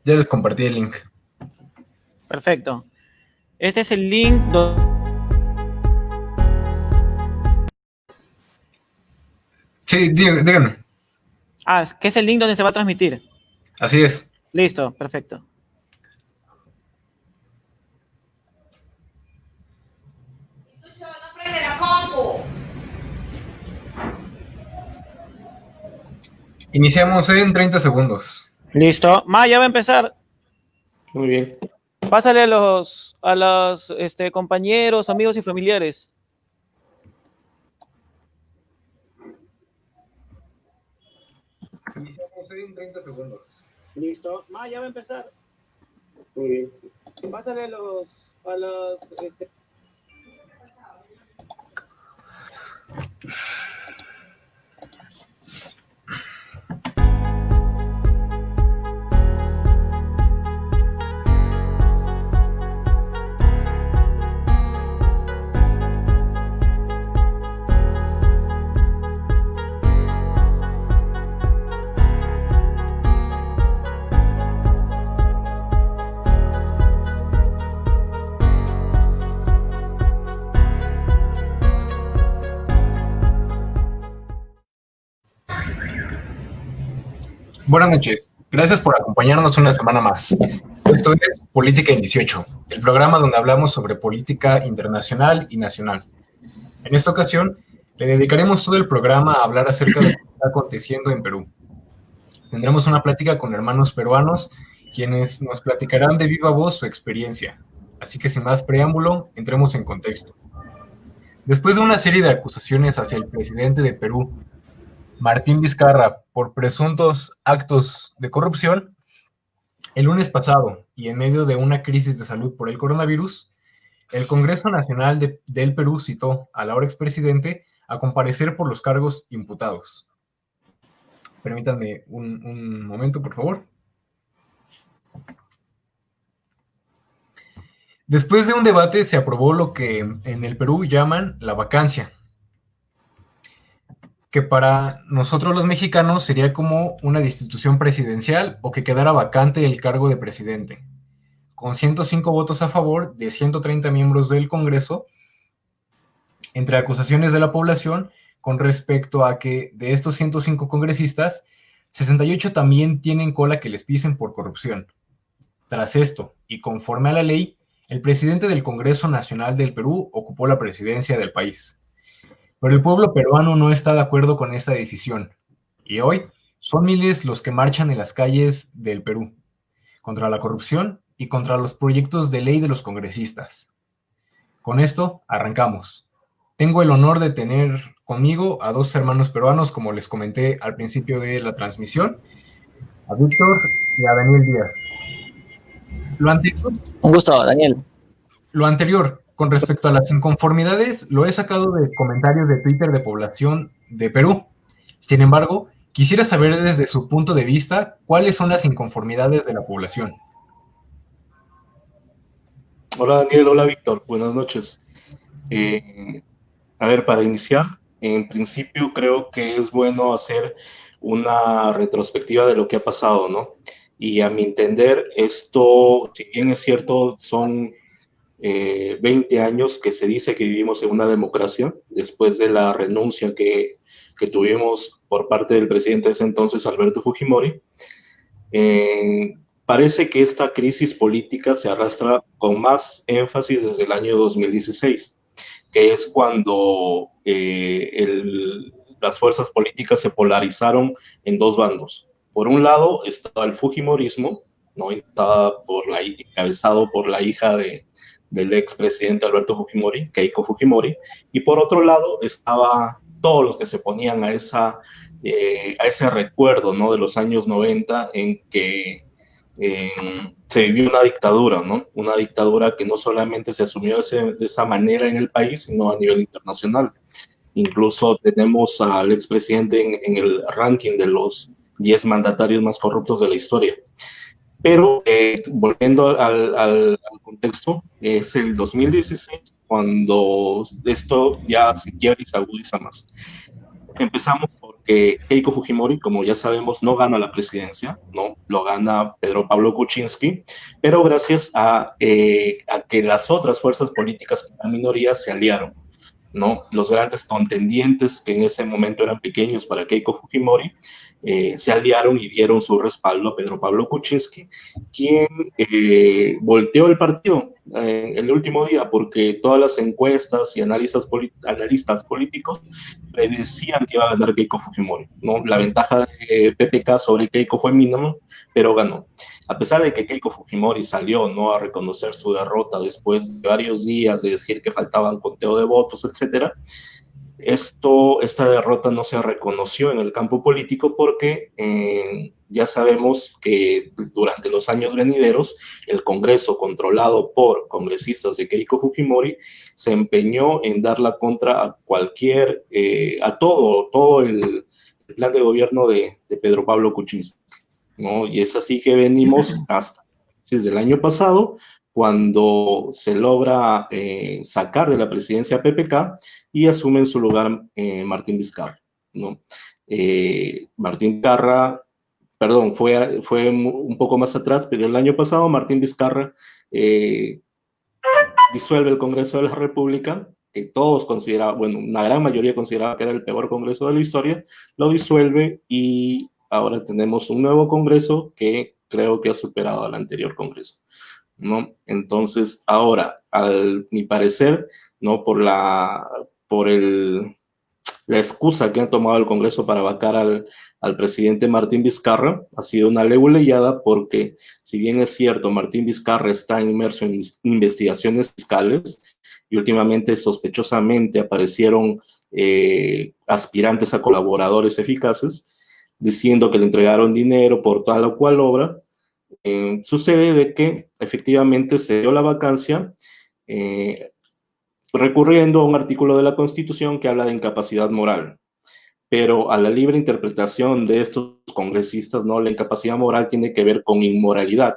Ya les compartí el link. Perfecto. Este es el link Sí, díganme. que es el link donde se va a transmitir. Así es. Listo, perfecto. Iniciamos en 30 segundos. Listo. Ya va a empezar. Muy bien. Pásale a los compañeros, amigos y familiares. Iniciamos en 30 segundos. Listo. Ya va a empezar. Muy bien. Pásale a los Buenas noches. Gracias por acompañarnos una semana más. Esto es Política en 18, el programa donde hablamos sobre política internacional y nacional. En esta ocasión, le dedicaremos todo el programa a hablar acerca de lo que está aconteciendo en Perú. Tendremos una plática con hermanos peruanos, quienes nos platicarán de viva voz su experiencia. Así que sin más preámbulo, entremos en contexto. Después de una serie de acusaciones hacia el presidente de Perú, Martín Vizcarra, por presuntos actos de corrupción, el lunes pasado, y en medio de una crisis de salud por el coronavirus, el Congreso Nacional del Perú citó al ahora expresidente a comparecer por los cargos imputados. Permítanme un momento, por favor. Después de un debate se aprobó lo que en el Perú llaman la vacancia, que para nosotros los mexicanos sería como una destitución presidencial o que quedara vacante el cargo de presidente. Con 105 votos a favor de 130 miembros del Congreso, entre acusaciones de la población con respecto a que de estos 105 congresistas, 68 también tienen cola que les pisen por corrupción. Tras esto, y conforme a la ley, el presidente del Congreso Nacional del Perú ocupó la presidencia del país. Pero el pueblo peruano no está de acuerdo con esta decisión, y hoy son miles los que marchan en las calles del Perú, contra la corrupción y contra los proyectos de ley de los congresistas. Con esto, arrancamos. Tengo el honor de tener conmigo a dos hermanos peruanos, como les comenté al principio de la transmisión, a Víctor y a Daniel Díaz. Un gusto, Daniel. Lo anterior, con respecto a las inconformidades, lo he sacado de comentarios de Twitter de población de Perú. Sin embargo, quisiera saber desde su punto de vista cuáles son las inconformidades de la población. Hola Daniel, hola Víctor, buenas noches. A ver, para iniciar, en principio creo que es bueno hacer una retrospectiva de lo que ha pasado, ¿no? Y a mi entender, esto, si bien es cierto, son 20 años que se dice que vivimos en una democracia, después de la renuncia que tuvimos por parte del presidente de ese entonces, Alberto Fujimori. Parece que esta crisis política se arrastra con más énfasis desde el año 2016, que es cuando las fuerzas políticas se polarizaron en dos bandos. Por un lado estaba el Fujimorismo, ¿no? Estaba encabezado por la hija del expresidente Alberto Fujimori, Keiko Fujimori, y por otro lado estaba todos los que se ponían a ese recuerdo, ¿no?, de los años 90 en que se vivió una dictadura, ¿no? Una dictadura que no solamente se asumió de esa manera en el país, sino a nivel internacional. Incluso tenemos al expresidente en el ranking de los 10 mandatarios más corruptos de la historia. Pero volviendo al contexto, es el 2016 cuando esto ya se quiebra y se agudiza más. Empezamos porque Keiko Fujimori, como ya sabemos, no gana la presidencia, ¿no? Lo gana Pedro Pablo Kuczynski, pero gracias a que las otras fuerzas políticas que eran minorías se aliaron, ¿no? Los grandes contendientes que en ese momento eran pequeños para Keiko Fujimori se aliaron y dieron su respaldo a Pedro Pablo Kuczynski, quien volteó el partido en el último día, porque todas las encuestas y analistas políticos predecían que iba a ganar Keiko Fujimori, ¿no? La ventaja de PPK sobre Keiko fue mínima, pero ganó. A pesar de que Keiko Fujimori salió, ¿no?, a reconocer su derrota después de varios días de decir que faltaban conteo de votos, etcétera, esta derrota no se reconoció en el campo político porque ya sabemos que durante los años venideros el Congreso, controlado por congresistas de Keiko Fujimori, se empeñó en dar la contra a todo el plan de gobierno de Pedro Pablo Kuczynski, ¿no? Y es así que venimos hasta desde el año pasado, cuando se logra sacar de la presidencia a PPK y asume en su lugar Martín Vizcarra, ¿no? Martín Vizcarra, perdón, fue un poco más atrás, pero el año pasado Martín Vizcarra disuelve el Congreso de la República, que todos consideraban, bueno, una gran mayoría consideraba que era el peor Congreso de la historia, lo disuelve y ahora tenemos un nuevo Congreso que creo que ha superado al anterior Congreso, ¿no? Entonces, ahora, mi parecer, ¿no?, por la excusa que ha tomado el Congreso para vacar al presidente Martín Vizcarra, ha sido una leguleyada, porque si bien es cierto, Martín Vizcarra está inmerso en investigaciones fiscales y últimamente sospechosamente aparecieron aspirantes a colaboradores eficaces diciendo que le entregaron dinero por tal o cual obra, sucede de que efectivamente se dio la vacancia recurriendo a un artículo de la Constitución que habla de incapacidad moral. Pero a la libre interpretación de estos congresistas, ¿no?, la incapacidad moral tiene que ver con inmoralidad.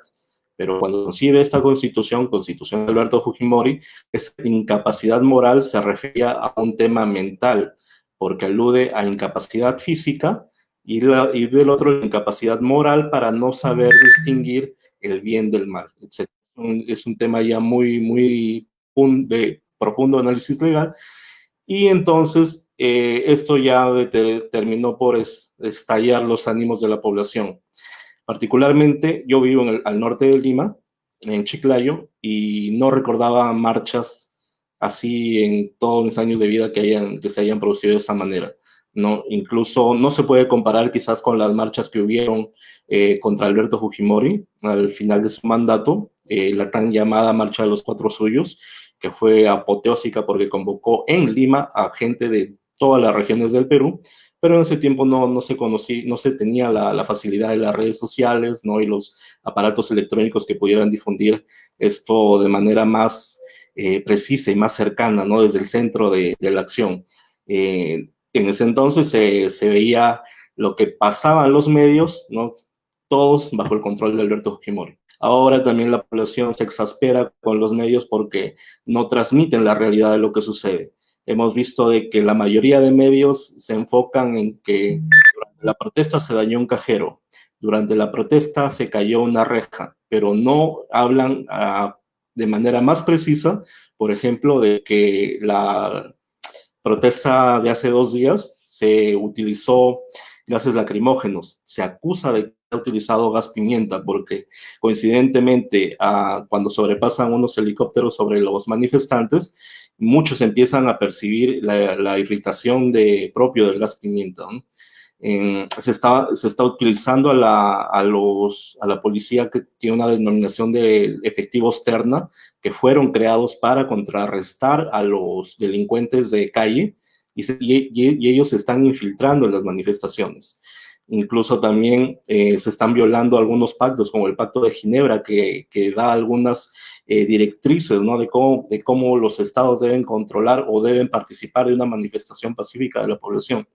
Pero cuando concibe esta Constitución de Alberto Fujimori, esa incapacidad moral se refería a un tema mental, porque alude a incapacidad física y del otro la incapacidad moral para no saber distinguir el bien del mal, etc. Es un tema ya muy de profundo análisis legal, y entonces esto ya terminó por estallar los ánimos de la población. Particularmente, yo vivo al norte de Lima, en Chiclayo, y no recordaba marchas así en todos mis años de vida que se hayan producido de esa manera, ¿no? Incluso no se puede comparar quizás con las marchas que hubieron contra Alberto Fujimori al final de su mandato, la tan llamada Marcha de los Cuatro Suyos, que fue apoteósica porque convocó en Lima a gente de todas las regiones del Perú, pero en ese tiempo no se tenía la facilidad de las redes sociales, ¿no?, y los aparatos electrónicos que pudieran difundir esto de manera más precisa y más cercana, ¿no?, desde el centro de la acción. En ese entonces se veía lo que pasaba en los medios, ¿no?, todos bajo el control de Alberto Fujimori. Ahora también la población se exaspera con los medios porque no transmiten la realidad de lo que sucede. Hemos visto de que la mayoría de medios se enfocan en que durante la protesta se dañó un cajero, durante la protesta se cayó una reja, pero no hablan de manera más precisa, por ejemplo, de que la protesta de hace 2 días se utilizó gases lacrimógenos. Se acusa de que ha utilizado gas pimienta porque coincidentemente cuando sobrepasan unos helicópteros sobre los manifestantes, muchos empiezan a percibir la irritación propio del gas pimienta, ¿no? se está utilizando a la policía, que tiene una denominación de efectivos terna, que fueron creados para contrarrestar a los delincuentes de calle, y ellos se están infiltrando en las manifestaciones. Incluso también se están violando algunos pactos, como el Pacto de Ginebra, que da algunas directrices, ¿no?, de cómo los estados deben controlar o deben participar de una manifestación pacífica de la población.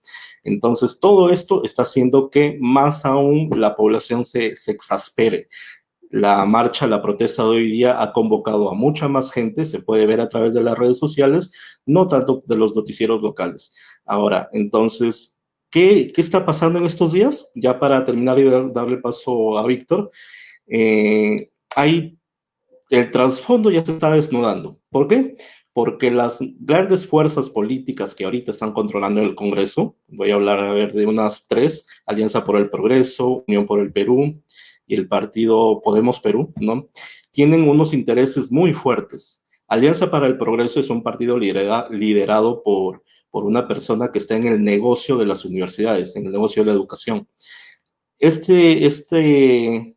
Entonces, todo esto está haciendo que más aún la población se exaspere. La marcha, la protesta de hoy día ha convocado a mucha más gente, se puede ver a través de las redes sociales, no tanto de los noticieros locales. Ahora, entonces, ¿qué está pasando en estos días? Ya para terminar y darle paso a Víctor, el trasfondo ya se está desnudando. ¿Por qué? Porque las grandes fuerzas políticas que ahorita están controlando el Congreso, voy a hablar de unas tres: Alianza por el Progreso, Unión por el Perú y el partido Podemos Perú, ¿no?, tienen unos intereses muy fuertes. Alianza para el Progreso es un partido liderado por una persona que está en el negocio de las universidades, en el negocio de la educación. Este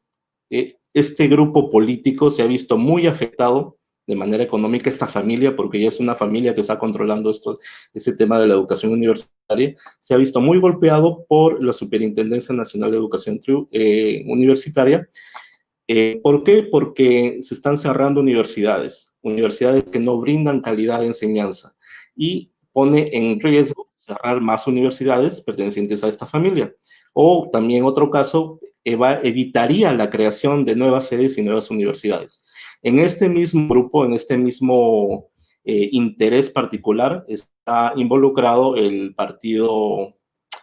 grupo político se ha visto muy afectado de manera económica, esta familia, porque ya es una familia que está controlando este tema de la educación universitaria, se ha visto muy golpeado por la Superintendencia Nacional de Educación Universitaria. ¿Por qué? Porque se están cerrando universidades que no brindan calidad de enseñanza, y pone en riesgo cerrar más universidades pertenecientes a esta familia. O también otro caso, evitaría la creación de nuevas sedes y nuevas universidades. En este mismo grupo, en este mismo interés particular, está involucrado el partido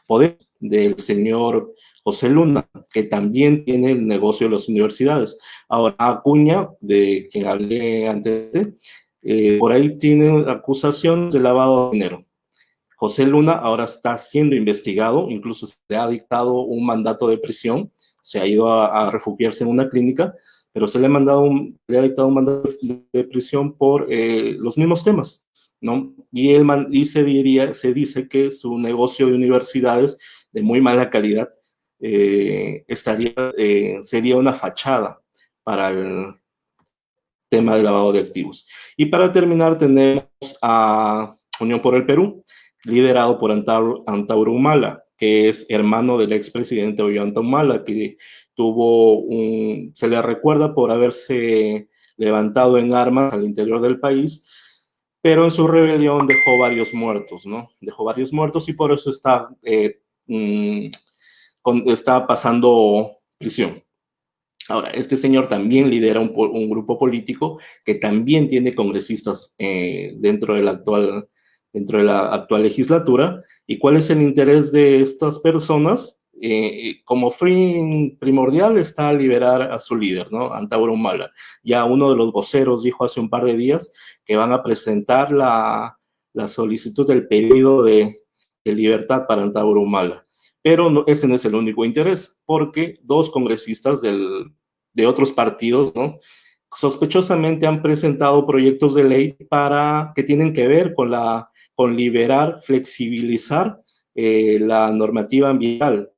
Poder del señor José Luna, que también tiene el negocio de las universidades. Ahora, Acuña, de quien hablé antes, por ahí tiene acusaciones de lavado de dinero. José Luna ahora está siendo investigado, incluso se le ha dictado un mandato de prisión, se ha ido a refugiarse en una clínica, pero se le ha dictado un mandato de prisión por los mismos temas, ¿no? Y se dice que su negocio de universidades de muy mala calidad sería una fachada para el tema de lavado de activos. Y para terminar, tenemos a Unión por el Perú, liderado por Antauro Humala, que es hermano del expresidente Ollanta Humala, que se le recuerda por haberse levantado en armas al interior del país, pero en su rebelión dejó varios muertos, ¿no? Dejó varios muertos, y por eso está pasando prisión. Ahora, este señor también lidera un grupo político que también tiene congresistas dentro de la actual legislatura. ¿Y cuál es el interés de estas personas? Como fin primordial está liberar a su líder, ¿no?, Antauro Humala. Ya uno de los voceros dijo hace un par de días que van a presentar la solicitud del pedido de libertad para Antauro Humala. Pero este no es el único interés, porque dos congresistas de otros partidos, ¿no?, sospechosamente han presentado proyectos de ley que tienen que ver con liberar, flexibilizar la normativa ambiental.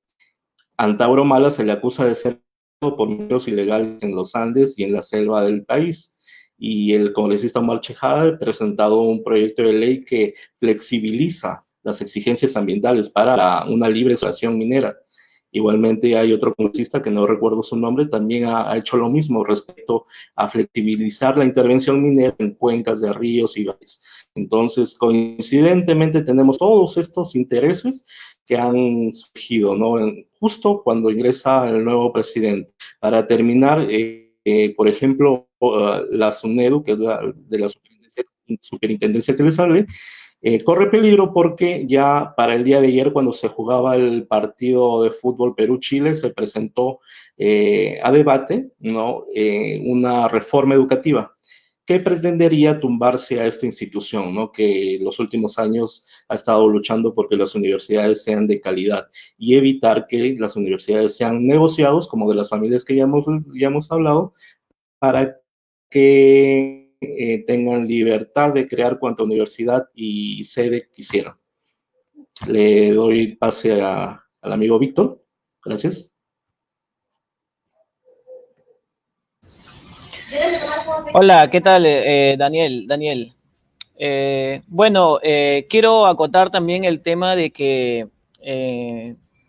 Antauro Humala se le acusa de ser por mineros ilegales en los Andes y en la selva del país. Y el congresista Omar Chejade ha presentado un proyecto de ley que flexibiliza las exigencias ambientales para una libre explotación minera. Igualmente hay otro congresista, que no recuerdo su nombre, también ha hecho lo mismo respecto a flexibilizar la intervención minera en cuencas de ríos y valles. Entonces, coincidentemente, tenemos todos estos intereses que han surgido, ¿no?, justo cuando ingresa el nuevo presidente. Para terminar, por ejemplo, la SUNEDU, que es de la superintendencia que les hablé, corre peligro porque ya para el día de ayer, cuando se jugaba el partido de fútbol Perú-Chile, se presentó a debate, ¿no?, una reforma educativa que pretendería tumbarse a esta institución, ¿no?, que en los últimos años ha estado luchando porque las universidades sean de calidad, y evitar que las universidades sean negociados, como de las familias que ya hemos hablado, para que tengan libertad de crear cuanta universidad y sede quisieran. Le doy pase a al amigo Víctor. Gracias. Hola, ¿qué tal, Daniel? Bueno, quiero acotar también el tema de que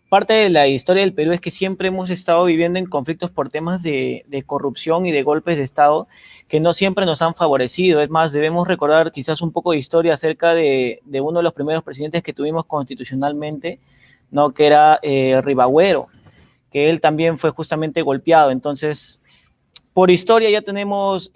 parte de la historia del Perú es que siempre hemos estado viviendo en conflictos por temas de corrupción y de golpes de Estado que no siempre nos han favorecido. Es más, debemos recordar quizás un poco de historia acerca de uno de los primeros presidentes que tuvimos constitucionalmente, ¿no? Que era Ribagüero, que él también fue justamente golpeado. Entonces, por historia ya tenemos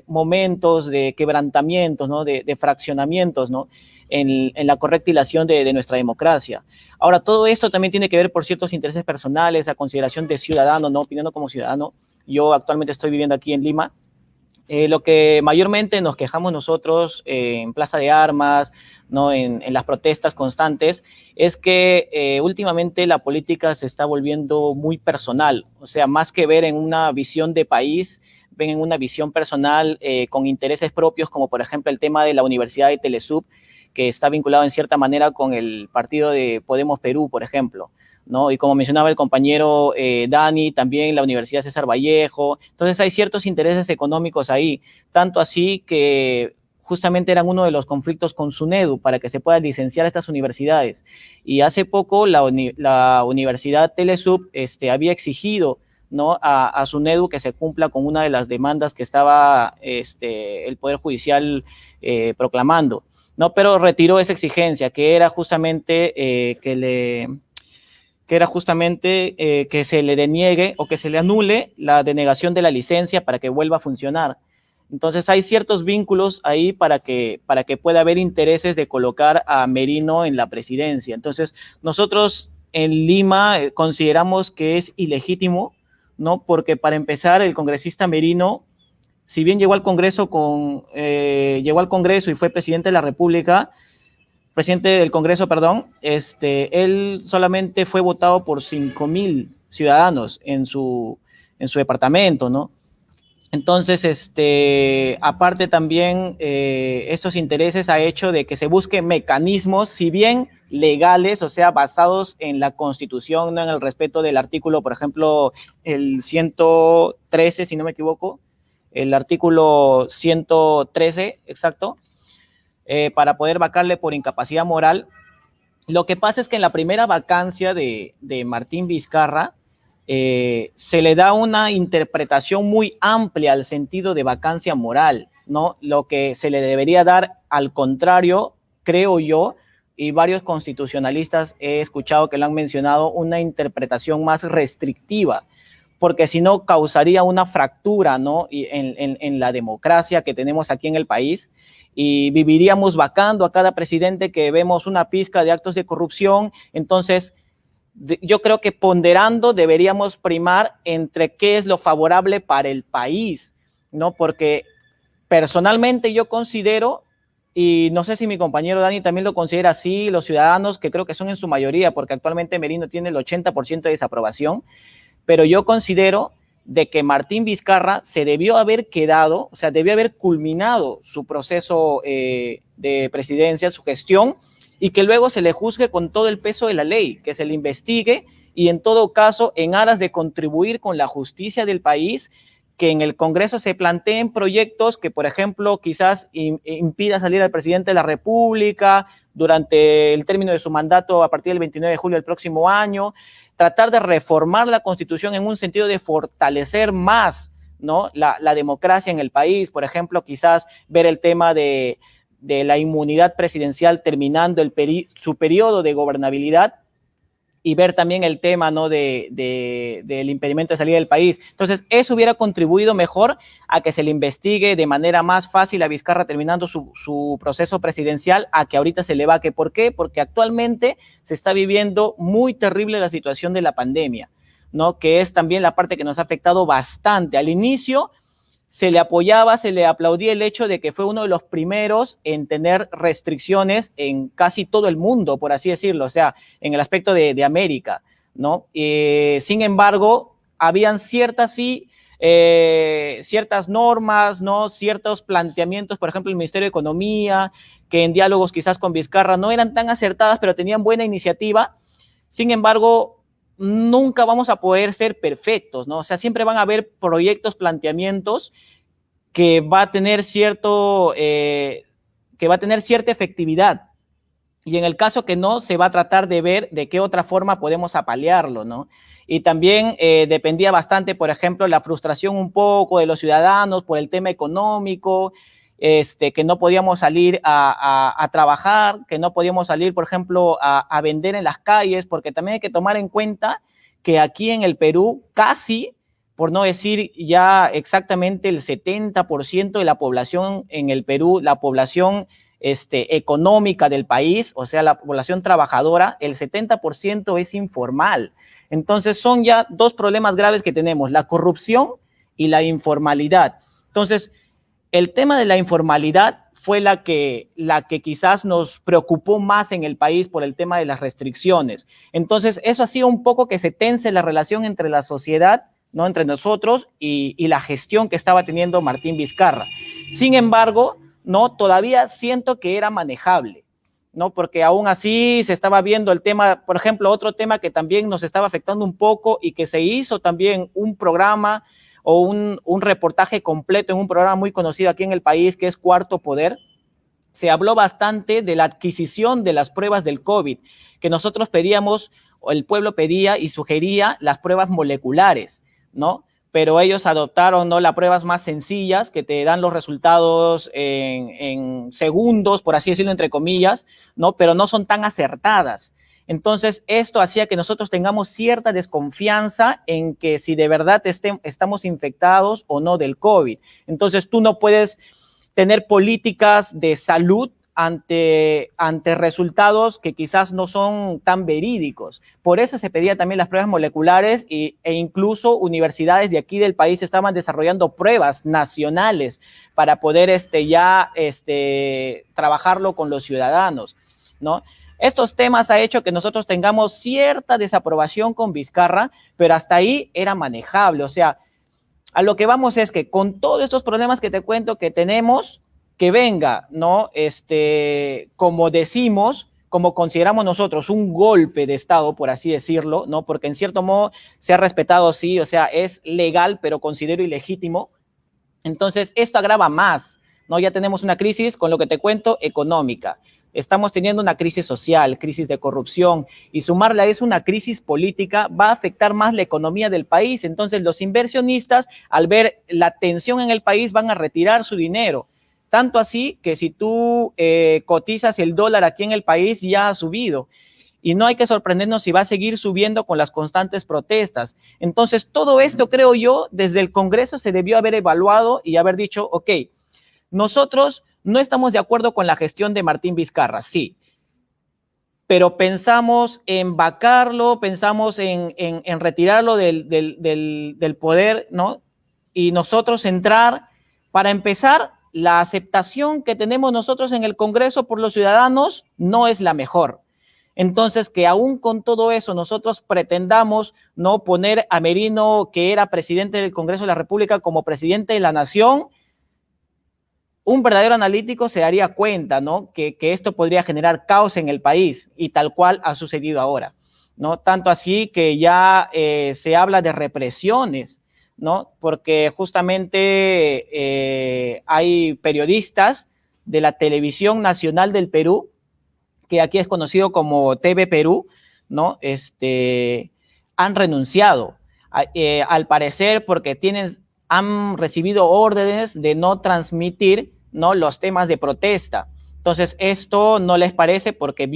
momentos de quebrantamientos, ¿no? De fraccionamientos, ¿no? En la correcta hilación de nuestra democracia. Ahora, todo esto también tiene que ver por ciertos intereses personales, a consideración de ciudadano, ¿no? Opinando como ciudadano. Yo actualmente estoy viviendo aquí en Lima. Lo que mayormente nos quejamos nosotros en Plaza de Armas, ¿no? En las protestas constantes, es que últimamente la política se está volviendo muy personal, o sea, más que ver en una visión de país, ven en una visión personal con intereses propios, como por ejemplo el tema de la Universidad de Telesub, que está vinculado en cierta manera con el partido de Podemos Perú, por ejemplo, ¿no? Y como mencionaba el compañero Dani, también la Universidad César Vallejo. Entonces hay ciertos intereses económicos ahí, tanto así que justamente eran uno de los conflictos con SUNEDU para que se puedan licenciar estas universidades. Y hace poco la Universidad Telesub había exigido, ¿no? a SUNEDU que se cumpla con una de las demandas que estaba el Poder Judicial proclamando, ¿no? Pero retiró esa exigencia, que era justamente que se le deniegue o que se le anule la denegación de la licencia para que vuelva a funcionar. Entonces hay ciertos vínculos ahí para que pueda haber intereses de colocar a Merino en la presidencia. Entonces nosotros en Lima consideramos que es ilegítimo, ¿no? Porque para empezar el congresista Merino, si bien llegó al Congreso y fue presidente de la República, presidente del Congreso, perdón, él solamente fue votado por 5,000 ciudadanos en su departamento, ¿no? Entonces, aparte también, estos intereses ha hecho de que se busquen mecanismos, si bien legales, o sea, basados en la Constitución, no en el respeto del artículo, por ejemplo, el 113, si no me equivoco, el artículo 113, exacto, para poder vacarle por incapacidad moral. Lo que pasa es que en la primera vacancia de Martín Vizcarra se le da una interpretación muy amplia al sentido de vacancia moral, ¿no? Lo que se le debería dar al contrario, creo yo, y varios constitucionalistas he escuchado que lo han mencionado, una interpretación más restrictiva, porque si no causaría una fractura, ¿no? en la democracia que tenemos aquí en el país, y viviríamos vacando a cada presidente que vemos una pizca de actos de corrupción. Entonces, yo creo que ponderando deberíamos primar entre qué es lo favorable para el país, ¿no? Porque personalmente yo considero, y no sé si mi compañero Dani también lo considera así, los ciudadanos, que creo que son en su mayoría, porque actualmente Merino tiene el 80% de desaprobación, pero yo considero de que Martín Vizcarra se debió haber quedado, o sea, debió haber culminado su proceso de presidencia, su gestión, y que luego se le juzgue con todo el peso de la ley, que se le investigue y en todo caso, en aras de contribuir con la justicia del país, que en el Congreso se planteen proyectos que, por ejemplo, quizás impida salir al presidente de la República durante el término de su mandato a partir del 29 de julio del próximo año, tratar de reformar la Constitución en un sentido de fortalecer más, ¿no? la democracia en el país, por ejemplo, quizás ver el tema de la inmunidad presidencial terminando su periodo de gobernabilidad, y ver también el tema, ¿no? del impedimento de salida del país. Entonces, eso hubiera contribuido mejor a que se le investigue de manera más fácil a Vizcarra terminando su proceso presidencial, a que ahorita se le vaque. ¿Por qué? Porque actualmente se está viviendo muy terrible la situación de la pandemia, ¿no? Que es también la parte que nos ha afectado bastante. Al inicio se le apoyaba, se le aplaudía el hecho de que fue uno de los primeros en tener restricciones en casi todo el mundo, por así decirlo, o sea, en el aspecto de América, ¿no? Sin embargo, habían ciertas normas, ¿no? Ciertos planteamientos, por ejemplo, el Ministerio de Economía, que en diálogos quizás con Vizcarra no eran tan acertadas, pero tenían buena iniciativa, Sin embargo, nunca vamos a poder ser perfectos, ¿no? O sea, siempre van a haber proyectos, planteamientos que va a tener cierta efectividad. Y en el caso que no, se va a tratar de ver de qué otra forma podemos apalearlo, ¿no? Y también dependía bastante, por ejemplo, la frustración un poco de los ciudadanos por el tema económico, que no podíamos salir a trabajar, que no podíamos salir, por ejemplo, a vender en las calles, porque también hay que tomar en cuenta que aquí en el Perú casi, por no decir ya exactamente el 70% de la población en el Perú, la población económica del país, o sea, la población trabajadora, el 70% es informal. Entonces son ya dos problemas graves que tenemos, la corrupción y la informalidad. Entonces, el tema de la informalidad fue la que quizás nos preocupó más en el país por el tema de las restricciones. Entonces, eso ha sido un poco que se tense la relación entre la sociedad, ¿no? Entre nosotros y la gestión que estaba teniendo Martín Vizcarra. Sin embargo, ¿no? Todavía siento que era manejable, ¿no? Porque aún así se estaba viendo el tema, por ejemplo, otro tema que también nos estaba afectando un poco y que se hizo también un programa o un reportaje completo en un programa muy conocido aquí en el país que es Cuarto Poder. Se habló bastante de la adquisición de las pruebas del COVID, que nosotros pedíamos, o el pueblo pedía y sugería las pruebas moleculares, ¿no? Pero ellos adoptaron, ¿no?, las pruebas más sencillas que te dan los resultados en segundos, por así decirlo, entre comillas, ¿no? Pero no son tan acertadas. Entonces, esto hacía que nosotros tengamos cierta desconfianza en que si de verdad estamos infectados o no del COVID. Entonces, tú no puedes tener políticas de salud ante resultados que quizás no son tan verídicos. Por eso se pedía también las pruebas moleculares e incluso universidades de aquí del país estaban desarrollando pruebas nacionales para poder trabajarlo con los ciudadanos, ¿no? Estos temas ha hecho que nosotros tengamos cierta desaprobación con Vizcarra, pero hasta ahí era manejable. O sea, a lo que vamos es que con todos estos problemas que te cuento que tenemos, que venga, ¿no? Como decimos, como consideramos nosotros, un golpe de Estado, por así decirlo, ¿no? Porque en cierto modo se ha respetado, sí, o sea, es legal, pero considero ilegítimo. Entonces, esto agrava más, ¿no? Ya tenemos una crisis, con lo que te cuento, económica. Estamos teniendo una crisis social, crisis de corrupción, y sumarla a eso una crisis política va a afectar más la economía del país. Entonces, los inversionistas, al ver la tensión en el país, van a retirar su dinero. Tanto así que si tú cotizas el dólar aquí en el país, ya ha subido. Y no hay que sorprendernos si va a seguir subiendo con las constantes protestas. Entonces, todo esto, creo yo, desde el Congreso se debió haber evaluado y haber dicho, ok, nosotros no estamos de acuerdo con la gestión de Martín Vizcarra, sí, pero pensamos en vacarlo, pensamos en retirarlo del poder, ¿no? Y nosotros entrar, para empezar, la aceptación que tenemos nosotros en el Congreso por los ciudadanos no es la mejor. Entonces, que aún con todo eso nosotros pretendamos no poner a Merino, que era presidente del Congreso de la República, como presidente de la Nación, un verdadero analítico se daría cuenta, ¿no?, que esto podría generar caos en el país, y tal cual ha sucedido ahora, ¿no? Tanto así que ya se habla de represiones, ¿no? Porque justamente hay periodistas de la Televisión Nacional del Perú, que aquí es conocido como TV Perú, ¿no? Han renunciado, al parecer porque han recibido órdenes de no transmitir, ¿no?, los temas de protesta. Entonces, esto no les parece porque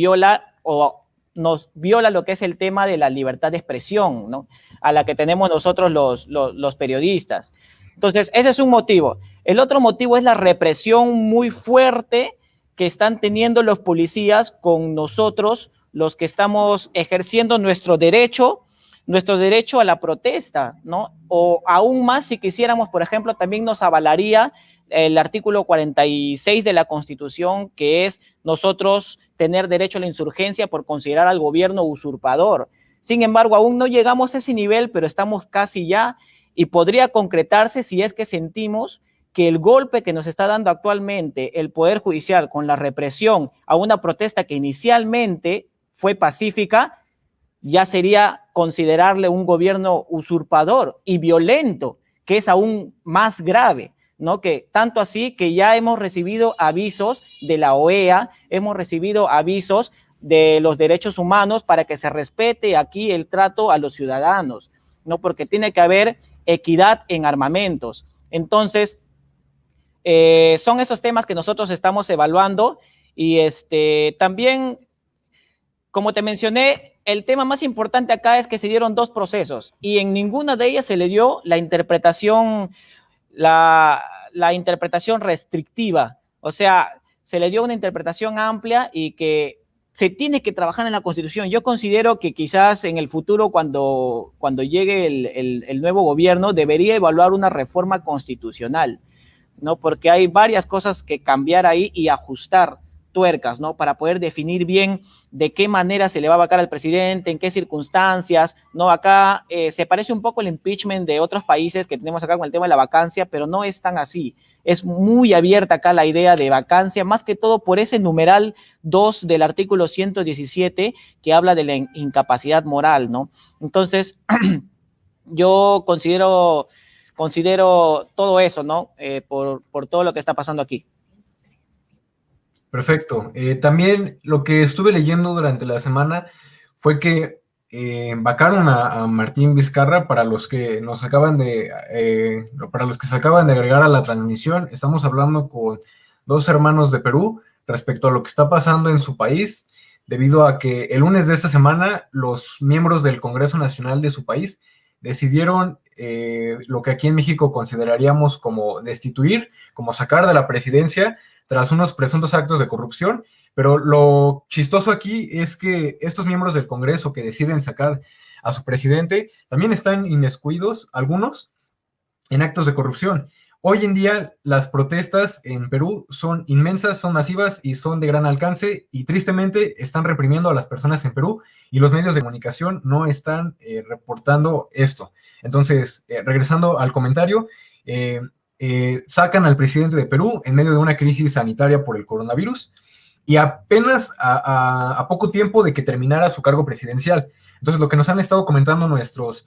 nos viola lo que es el tema de la libertad de expresión, ¿no?, a la que tenemos nosotros los periodistas. Entonces, ese es un motivo. El otro motivo es la represión muy fuerte que están teniendo los policías con nosotros, los que estamos ejerciendo nuestro derecho a la protesta, ¿no? O aún más, si quisiéramos, por ejemplo, también nos avalaría el artículo 46 de la Constitución, que es nosotros tener derecho a la insurgencia por considerar al gobierno usurpador. Sin embargo, aún no llegamos a ese nivel, pero estamos casi ya, y podría concretarse si es que sentimos que el golpe que nos está dando actualmente el Poder Judicial con la represión a una protesta que inicialmente fue pacífica, ya sería considerarle un gobierno usurpador y violento, que es aún más grave, ¿no? Que tanto así que ya hemos recibido avisos de la OEA, hemos recibido avisos de los derechos humanos para que se respete aquí el trato a los ciudadanos, ¿no? Porque tiene que haber equidad en armamentos. Entonces, son esos temas que nosotros estamos evaluando y también, como te mencioné, el tema más importante acá es que se dieron dos procesos y en ninguna de ellas se le dio la interpretación, la interpretación restrictiva. O sea, se le dio una interpretación amplia y que se tiene que trabajar en la Constitución. Yo considero que quizás en el futuro, cuando llegue el nuevo gobierno, debería evaluar una reforma constitucional, ¿no? Porque hay varias cosas que cambiar ahí y ajustar tuercas, ¿no? Para poder definir bien de qué manera se le va a vacar al presidente, en qué circunstancias, ¿no? Acá se parece un poco el impeachment de otros países que tenemos acá con el tema de la vacancia, pero no es tan así. Es muy abierta acá la idea de vacancia, más que todo por ese numeral 2 del artículo 117 que habla de la incapacidad moral, ¿no? Entonces, yo considero todo eso, ¿no? Por todo lo que está pasando aquí. Perfecto. También lo que estuve leyendo durante la semana fue que vacaron a Martín Vizcarra. Para los que nos acaban para los que se acaban de agregar a la transmisión, estamos hablando con dos hermanos de Perú respecto a lo que está pasando en su país, debido a que el lunes de esta semana los miembros del Congreso Nacional de su país decidieron lo que aquí en México consideraríamos como destituir, como sacar de la presidencia tras unos presuntos actos de corrupción. Pero lo chistoso aquí es que estos miembros del Congreso que deciden sacar a su presidente también están inmiscuidos, algunos, en actos de corrupción. Hoy en día las protestas en Perú son inmensas, son masivas y son de gran alcance, y tristemente están reprimiendo a las personas en Perú y los medios de comunicación no están reportando esto. Entonces, regresando al comentario, sacan al presidente de Perú en medio de una crisis sanitaria por el coronavirus y apenas a poco tiempo de que terminara su cargo presidencial. Entonces, lo que nos han estado comentando nuestros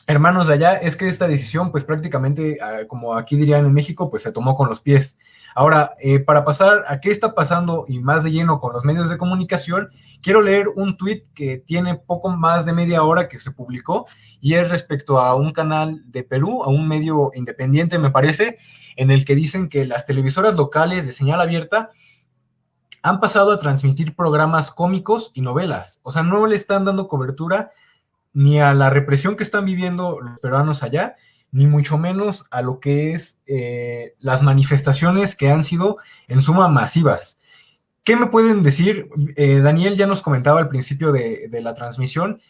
hermanos de allá es que esta decisión, pues prácticamente, como aquí dirían en México, pues se tomó con los pies. Ahora, para pasar a qué está pasando y más de lleno con los medios de comunicación, quiero leer un tuit que tiene poco más de media hora que se publicó y es respecto a un canal de Perú, a un medio independiente, me parece, en el que dicen que las televisoras locales de señal abierta han pasado a transmitir programas cómicos y novelas. O sea, no le están dando cobertura ni a la represión que están viviendo los peruanos allá, ni mucho menos a lo que es las manifestaciones que han sido en suma masivas. ¿Qué me pueden decir? Daniel ya nos comentaba al principio de la transmisión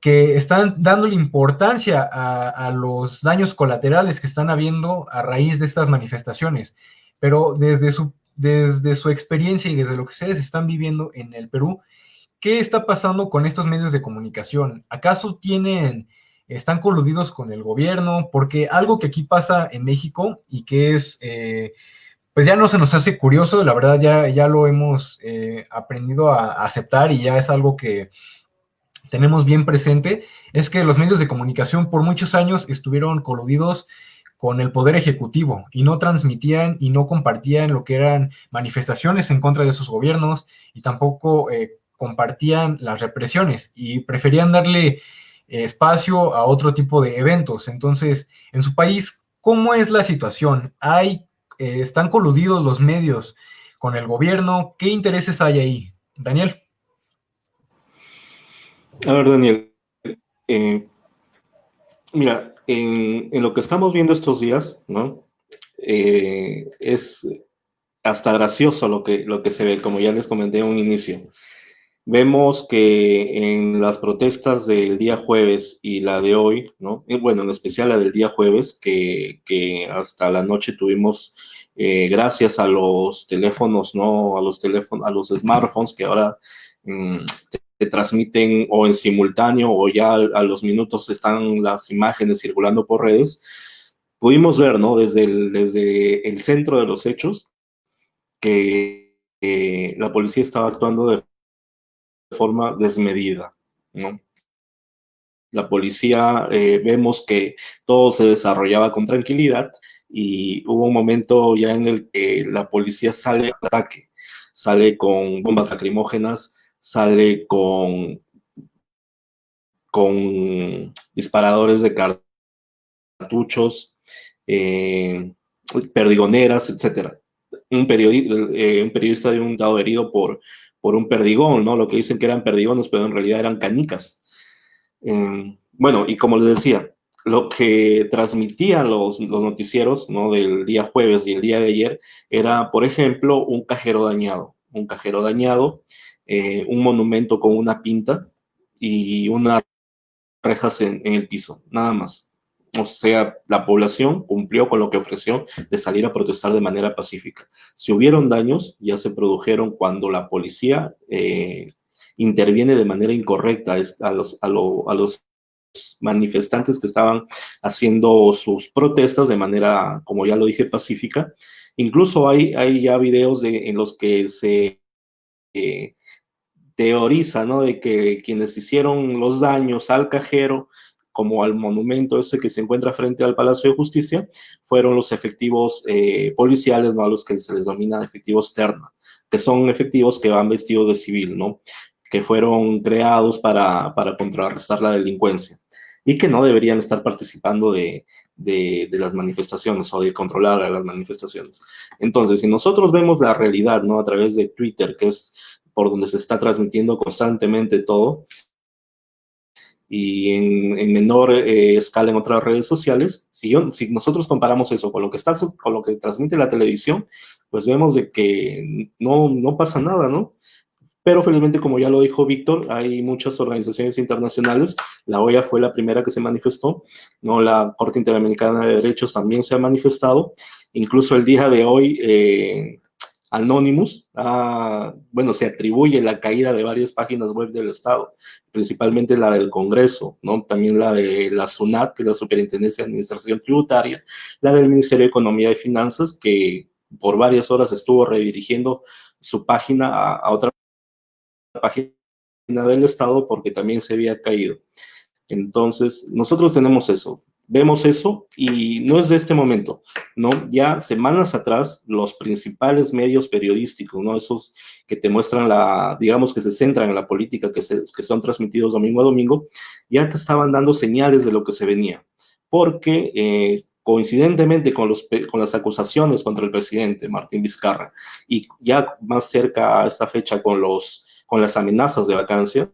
que están dándole importancia a los daños colaterales que están habiendo a raíz de estas manifestaciones, pero desde su experiencia y desde lo que ustedes están viviendo en el Perú, ¿qué está pasando con estos medios de comunicación? ¿Acaso están coludidos con el gobierno? Porque algo que aquí pasa en México y que es, pues ya no se nos hace curioso, la verdad ya lo hemos aprendido a aceptar y ya es algo que tenemos bien presente, es que los medios de comunicación por muchos años estuvieron coludidos con el poder ejecutivo y no transmitían y no compartían lo que eran manifestaciones en contra de sus gobiernos y tampoco compartían las represiones y preferían darle espacio a otro tipo de eventos. Entonces, en su país, ¿cómo es la situación? ¿Están coludidos los medios con el gobierno? ¿Qué intereses hay ahí? Daniel. A ver, Daniel, mira, en lo que estamos viendo estos días, ¿no? Es hasta gracioso lo que se ve, como ya les comenté en un inicio. Vemos que en las protestas del día jueves y la de hoy, ¿no? Bueno, en especial la del día jueves, que hasta la noche tuvimos, gracias a los teléfonos, ¿no? A los smartphones que ahora te transmiten o en simultáneo o ya a los minutos están las imágenes circulando por redes, pudimos ver, ¿no? Desde el centro de los hechos que la policía estaba actuando de forma desmedida, ¿no? La policía, vemos que todo se desarrollaba con tranquilidad y hubo un momento ya en el que la policía sale al ataque, sale con bombas lacrimógenas, sale con disparadores de cartuchos, eh, perdigoneras, etcétera. Un periodista de un dado herido por un perdigón, ¿no? Lo que dicen que eran perdigones, pero en realidad eran canicas. Bueno, y como les decía, lo que transmitían los noticieros, ¿no? Del día jueves y el día de ayer era, por ejemplo, un cajero dañado, un monumento con una pinta y unas rejas en el piso, nada más. O sea, la población cumplió con lo que ofreció de salir a protestar de manera pacífica. Si hubieron daños, ya se produjeron cuando la policía interviene de manera incorrecta a los manifestantes que estaban haciendo sus protestas de manera, como ya lo dije, pacífica. Incluso hay ya videos en los que se eh, teoriza, ¿no? De que quienes hicieron los daños al cajero, como al monumento ese que se encuentra frente al Palacio de Justicia, fueron los efectivos policiales, ¿no? A los que se les denomina efectivos terna, que son efectivos que van vestidos de civil, ¿no? Que fueron creados para contrarrestar la delincuencia y que no deberían estar participando de las manifestaciones o de controlar a las manifestaciones. Entonces, si nosotros vemos la realidad, ¿no? A través de Twitter, que es por donde se está transmitiendo constantemente todo, y en menor escala en otras redes sociales, si nosotros comparamos eso con lo que transmite la televisión, pues vemos de que no pasa nada, ¿no? Pero felizmente, como ya lo dijo Víctor, hay muchas organizaciones internacionales. La OEA fue la primera que se manifestó, ¿no? La Corte Interamericana de Derechos también se ha manifestado. Incluso el día de hoy, Anonymous, bueno, se atribuye la caída de varias páginas web del Estado, principalmente la del Congreso, ¿no? También la de la SUNAT, que es la Superintendencia de Administración Tributaria, la del Ministerio de Economía y Finanzas, que por varias horas estuvo redirigiendo su página a otra página del Estado porque también se había caído. Entonces, nosotros tenemos eso, vemos eso y no es de este momento, ¿no? Ya semanas atrás, los principales medios periodísticos, ¿no? Esos que te muestran digamos que se centran en la política, que son transmitidos domingo a domingo, ya te estaban dando señales de lo que se venía, porque coincidentemente con las acusaciones contra el presidente Martín Vizcarra y ya más cerca a esta fecha con las amenazas de vacancia,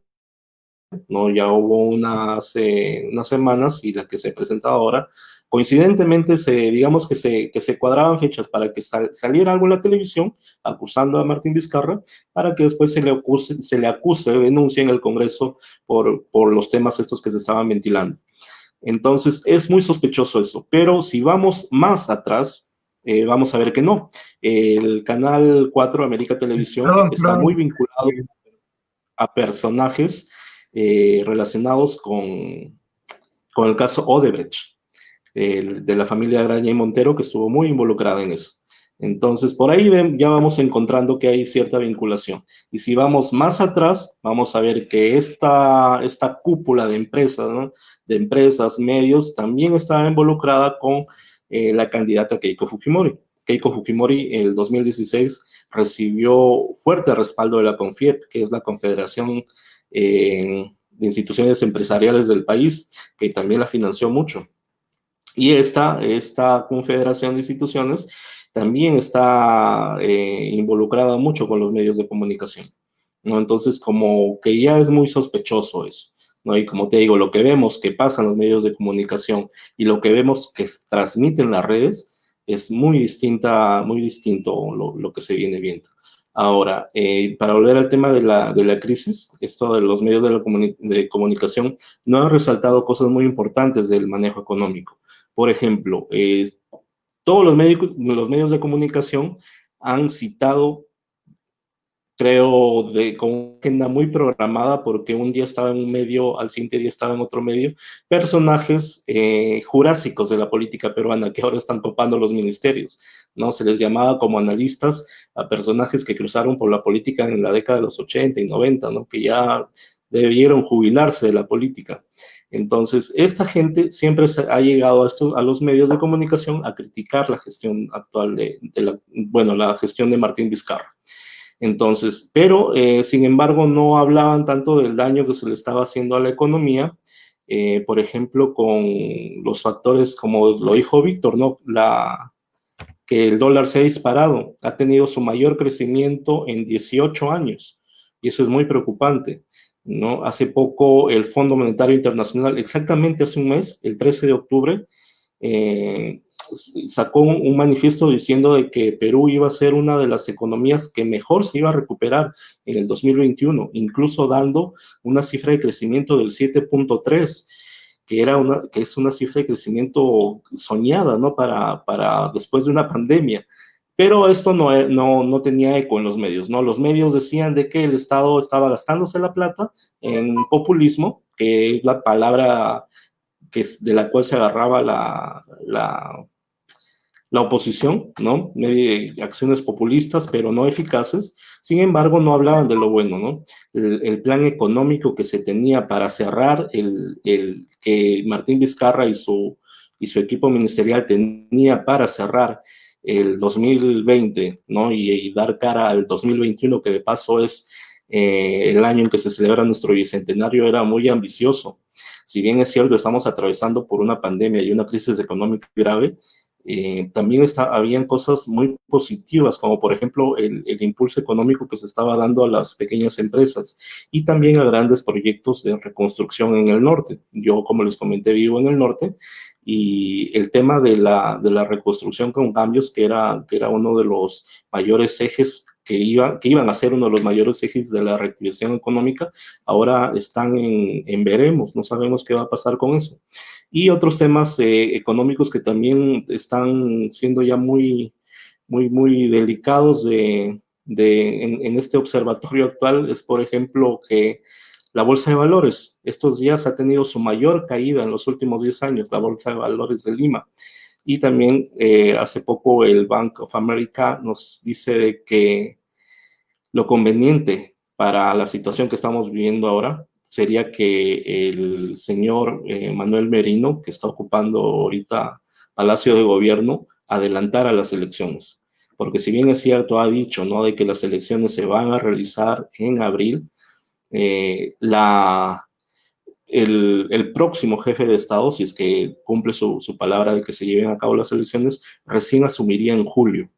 ¿no? Ya hubo una hace unas semanas y la que se presenta ahora, coincidentemente digamos que se cuadraban fechas para que saliera algo en la televisión acusando a Martín Vizcarra para que después se le acuse, denuncie en el Congreso por los temas estos que se estaban ventilando. Entonces es muy sospechoso eso, pero si vamos más atrás, vamos a ver que no. El Canal 4, América Televisión, está muy vinculado a personajes relacionados con el caso Odebrecht, de la familia Graña y Montero, que estuvo muy involucrada en eso. Entonces, por ahí ya vamos encontrando que hay cierta vinculación. Y si vamos más atrás, vamos a ver que esta cúpula de empresas, ¿no? De empresas, medios, también estaba involucrada con la candidata Keiko Fujimori. Keiko Fujimori en el 2016 recibió fuerte respaldo de la CONFIEP, que es la Confederación de Instituciones Empresariales del país, que también la financió mucho. Y esta confederación de instituciones también está involucrada mucho con los medios de comunicación, ¿no? Entonces, como que ya es muy sospechoso eso, ¿no? Y como te digo, lo que vemos que pasa en los medios de comunicación y lo que vemos que transmiten las redes es muy distinto lo que se viene viendo. Ahora, para volver al tema de la crisis, esto de los medios de comunicación no han resaltado cosas muy importantes del manejo económico. Por ejemplo, todos los medios de comunicación han citado, creo, con una agenda muy programada, porque un día estaba en un medio, al siguiente día estaba en otro medio, personajes jurásicos de la política peruana que ahora están topando los ministerios, ¿no? Se les llamaba como analistas a personajes que cruzaron por la política en la década de los 80 y 90, ¿no? Que ya debieron jubilarse de la política. Entonces, esta gente siempre ha llegado a los medios de comunicación a criticar la gestión actual la gestión de Martín Vizcarra. Entonces, pero sin embargo no hablaban tanto del daño que se le estaba haciendo a la economía, por ejemplo, con los factores como lo dijo Víctor, ¿no? Que el dólar se ha disparado, ha tenido su mayor crecimiento en 18 años, y eso es muy preocupante, ¿no? Hace poco el Fondo Monetario Internacional, exactamente hace un mes, el 13 de octubre, sacó un manifiesto diciendo de que Perú iba a ser una de las economías que mejor se iba a recuperar en el 2021, incluso dando una cifra de crecimiento del 7.3, que es una cifra de crecimiento soñada, ¿no? Para después de una pandemia. Pero esto no tenía eco en los medios, ¿no? Los medios decían de que el Estado estaba gastándose la plata en populismo, que es la palabra de la cual se agarraba la oposición, ¿no? Acciones populistas, pero no eficaces. Sin embargo, no hablaban de lo bueno, ¿no? El plan económico que se tenía para cerrar, que Martín Vizcarra y su equipo ministerial tenía para cerrar el 2020, ¿no? Y dar cara al 2021, que de paso es el año en que se celebra nuestro bicentenario, era muy ambicioso. Si bien es cierto, estamos atravesando por una pandemia y una crisis económica grave, también habían cosas muy positivas, como por ejemplo el impulso económico que se estaba dando a las pequeñas empresas y también a grandes proyectos de reconstrucción en el norte. Yo, como les comenté, vivo en el norte, y el tema de la reconstrucción con cambios, que era uno de los mayores ejes que iban a ser uno de los mayores ejes de la reactivación económica, ahora están en veremos, no sabemos qué va a pasar con eso. Y otros temas económicos que también están siendo ya muy, muy, muy delicados en este observatorio actual es, por ejemplo, que la bolsa de valores estos días ha tenido su mayor caída en los últimos 10 años, la bolsa de valores de Lima. Y también hace poco el Bank of America nos dice de que lo conveniente para la situación que estamos viviendo ahora sería que el señor Manuel Merino, que está ocupando ahorita Palacio de Gobierno, adelantara las elecciones. Porque si bien es cierto, ha dicho, ¿no?, de que las elecciones se van a realizar en abril, el próximo jefe de Estado, si es que cumple su palabra de que se lleven a cabo las elecciones, recién asumiría en julio.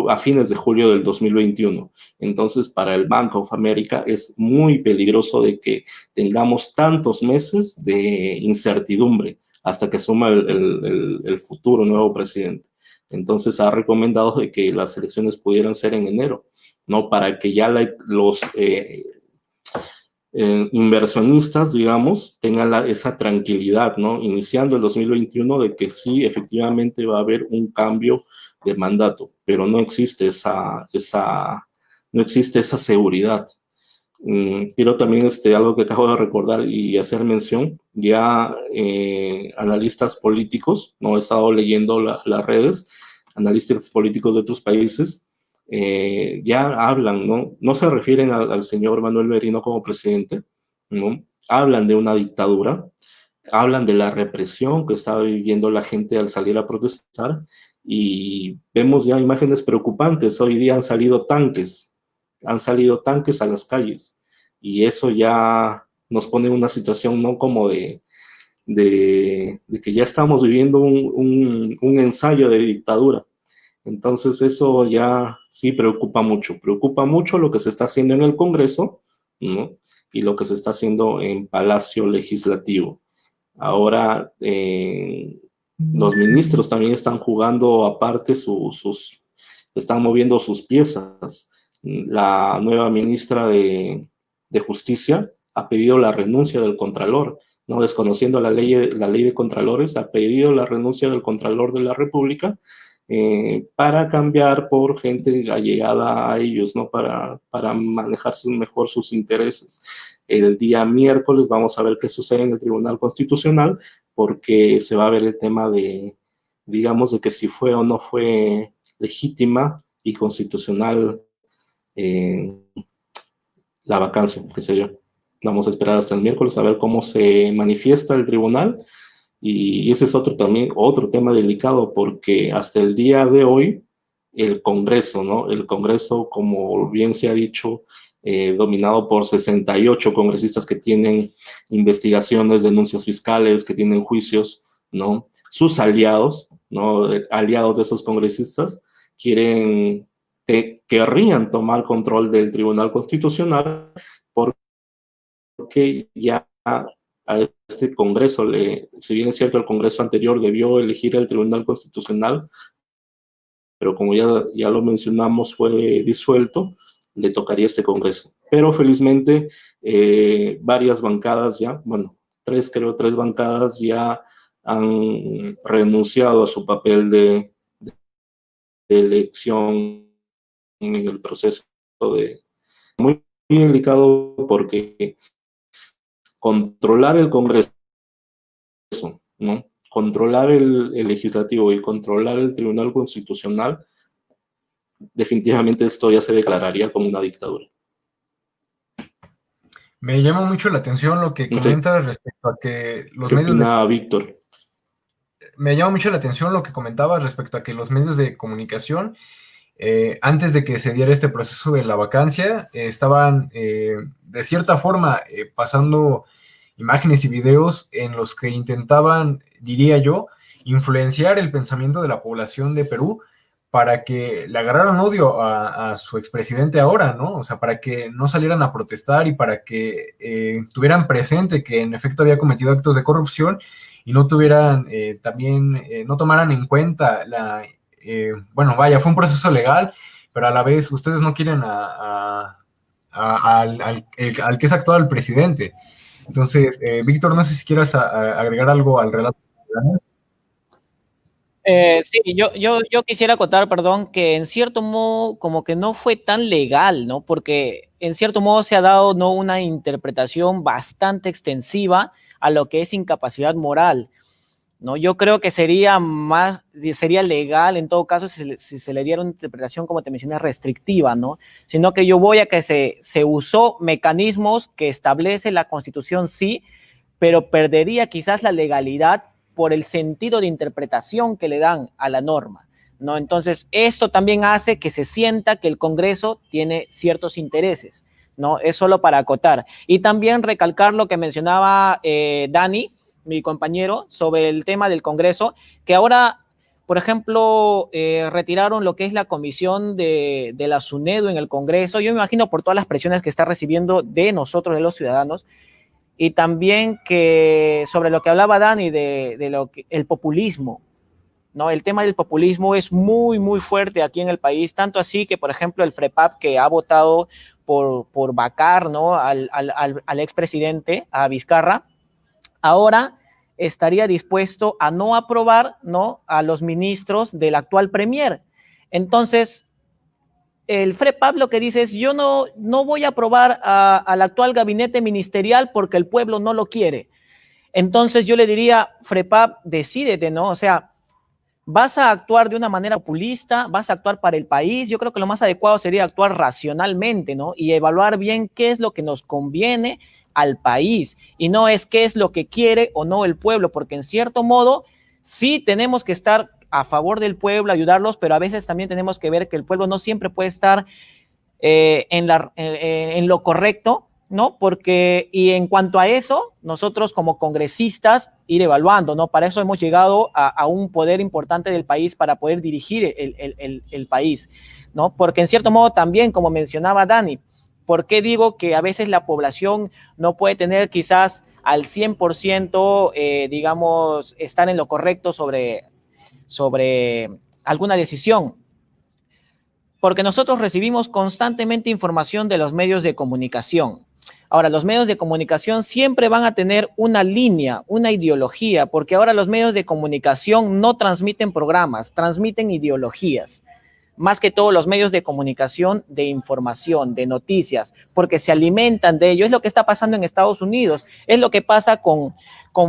A fines de julio del 2021. Entonces, para el Bank of America es muy peligroso de que tengamos tantos meses de incertidumbre hasta que asuma el futuro nuevo presidente. Entonces, ha recomendado de que las elecciones pudieran ser en enero, ¿no? Para que ya los inversionistas, digamos, tengan esa tranquilidad, ¿no? Iniciando el 2021 de que sí, efectivamente va a haber un cambio de mandato, pero no existe no existe esa seguridad. Pero también algo que acabo de recordar y hacer mención, ya analistas políticos, no he estado leyendo las redes, analistas políticos de otros países, ya hablan, ¿no? No se refieren al señor Manuel Merino como presidente, ¿no? Hablan de una dictadura, hablan de la represión que estaba viviendo la gente al salir a protestar, y vemos ya imágenes preocupantes. Hoy día han salido tanques a las calles, y eso ya nos pone en una situación, ¿no?, como de que ya estamos viviendo un ensayo de dictadura. Entonces eso ya sí preocupa mucho lo que se está haciendo en el Congreso, ¿no?, y lo que se está haciendo en Palacio Legislativo. Ahora los ministros también están jugando aparte están moviendo sus piezas. La nueva ministra de Justicia ha pedido la renuncia del Contralor, ¿no? Desconociendo la ley de Contralores, ha pedido la renuncia del Contralor de la República para cambiar por gente allegada a ellos, ¿no? Para manejar mejor sus intereses. El día miércoles vamos a ver qué sucede en el Tribunal Constitucional, porque se va a ver el tema digamos, de que si fue o no fue legítima y constitucional la vacancia, qué sé yo. Vamos a esperar hasta el miércoles a ver cómo se manifiesta el tribunal. Y ese es otro tema delicado, porque hasta el día de hoy el Congreso, ¿no? El Congreso, como bien se ha dicho, dominado por 68 congresistas que tienen investigaciones, denuncias fiscales, que tienen juicios, ¿no? Sus aliados, ¿no? Aliados de esos congresistas querrían tomar control del Tribunal Constitucional porque ya a este Congreso, si bien es cierto, el Congreso anterior debió elegir el Tribunal Constitucional, pero como ya lo mencionamos, fue disuelto, le tocaría este Congreso. Pero felizmente varias bancadas ya, bueno, tres bancadas ya han renunciado a su papel de elección en el proceso de... Muy, muy delicado porque controlar el Congreso, ¿no? Controlar el legislativo y controlar el Tribunal Constitucional, definitivamente esto ya se declararía como una dictadura. Me llama mucho la atención lo que comentas respecto a que los medios... ¿Qué opina Víctor? Me llama mucho la atención lo que comentabas respecto a que los medios de comunicación, antes de que se diera este proceso de la vacancia, estaban de cierta forma pasando imágenes y videos en los que intentaban, diría yo, influenciar el pensamiento de la población de Perú para que le agarraran odio a su expresidente ahora, ¿no? O sea, para que no salieran a protestar y para que tuvieran presente que en efecto había cometido actos de corrupción y no tuvieran no tomaran en cuenta bueno, vaya, fue un proceso legal, pero a la vez ustedes no quieren al que es actual presidente. Entonces, Víctor, no sé si quieras agregar algo al relato. Sí, yo quisiera acotar, perdón, que en cierto modo como que no fue tan legal, ¿no? Porque en cierto modo se ha dado, ¿no?, una interpretación bastante extensiva a lo que es incapacidad moral, ¿no? Yo creo que sería legal en todo caso si se le diera una interpretación, como te mencioné, restrictiva, ¿no? Sino que yo voy a que se usó mecanismos que establece la Constitución, sí, pero perdería quizás la legalidad por el sentido de interpretación que le dan a la norma, ¿no? Entonces, esto también hace que se sienta que el Congreso tiene ciertos intereses, ¿no? Es solo para acotar. Y también recalcar lo que mencionaba Dani, mi compañero, sobre el tema del Congreso, que ahora, por ejemplo, retiraron lo que es la comisión de la SUNEDU en el Congreso. Yo me imagino por todas las presiones que está recibiendo de nosotros, de los ciudadanos, y también que sobre lo que hablaba Dani el populismo, ¿no? El tema del populismo es muy, muy fuerte aquí en el país, tanto así que, por ejemplo, el FREPAP, que ha votado por vacar, ¿no?, al expresidente, a Vizcarra, ahora estaría dispuesto a no aprobar, ¿no?, a los ministros del actual premier. Entonces, el FREPAP lo que dice es: yo no voy a aprobar al actual gabinete ministerial porque el pueblo no lo quiere. Entonces yo le diría: FREPAP, decídete, ¿no? O sea, vas a actuar de una manera populista, vas a actuar para el país. Yo creo que lo más adecuado sería actuar racionalmente, ¿no? Y evaluar bien qué es lo que nos conviene al país, y no es qué es lo que quiere o no el pueblo, porque en cierto modo sí tenemos que estar a favor del pueblo, ayudarlos, pero a veces también tenemos que ver que el pueblo no siempre puede estar en lo correcto, ¿no? Porque, y en cuanto a eso, nosotros como congresistas ir evaluando, ¿no? Para eso hemos llegado a un poder importante del país, para poder dirigir el país, ¿no? Porque en cierto modo también, como mencionaba Dani, ¿por qué digo que a veces la población no puede tener quizás al 100%, digamos, estar en lo correcto sobre alguna decisión? Porque nosotros recibimos constantemente información de los medios de comunicación. Ahora, los medios de comunicación siempre van a tener una línea, una ideología, porque ahora los medios de comunicación no transmiten programas, transmiten ideologías. Más que todo los medios de comunicación de información, de noticias, porque se alimentan de ello. Es lo que está pasando en Estados Unidos, es lo que pasa con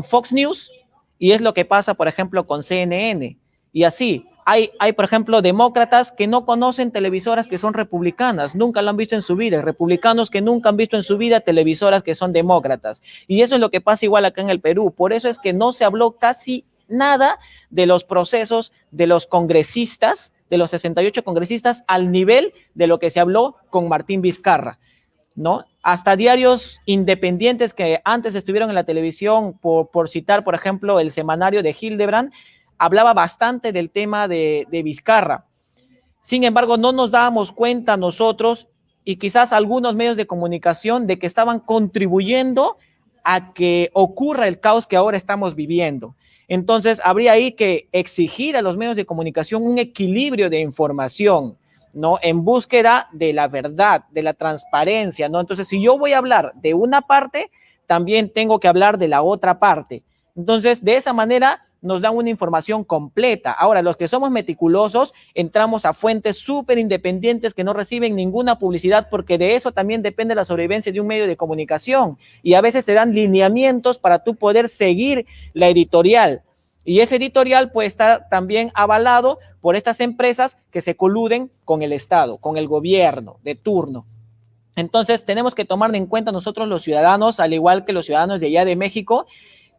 Fox News y es lo que pasa, por ejemplo, con CNN. Y así, Hay, por ejemplo, demócratas que no conocen televisoras que son republicanas, nunca lo han visto en su vida, republicanos que nunca han visto en su vida televisoras que son demócratas. Y eso es lo que pasa igual acá en el Perú. Por eso es que no se habló casi nada de los procesos de los congresistas, de los 68 congresistas, al nivel de lo que se habló con Martín Vizcarra, ¿no? Hasta diarios independientes que antes estuvieron en la televisión, por citar, por ejemplo, el semanario de Hildebrand, hablaba bastante del tema de Vizcarra. Sin embargo, no nos dábamos cuenta nosotros y quizás algunos medios de comunicación de que estaban contribuyendo a que ocurra el caos que ahora estamos viviendo. Entonces, habría ahí que exigir a los medios de comunicación un equilibrio de información, ¿no? En búsqueda de la verdad, de la transparencia, ¿no? Entonces, si yo voy a hablar de una parte, también tengo que hablar de la otra parte. Entonces, de esa manera nos dan una información completa. Ahora, los que somos meticulosos, entramos a fuentes súper independientes que no reciben ninguna publicidad, porque de eso también depende la sobrevivencia de un medio de comunicación. Y a veces te dan lineamientos para tú poder seguir la editorial. Y ese editorial puede estar también avalado por estas empresas que se coluden con el Estado, con el gobierno de turno. Entonces, tenemos que tomar en cuenta nosotros los ciudadanos, al igual que los ciudadanos de allá de México,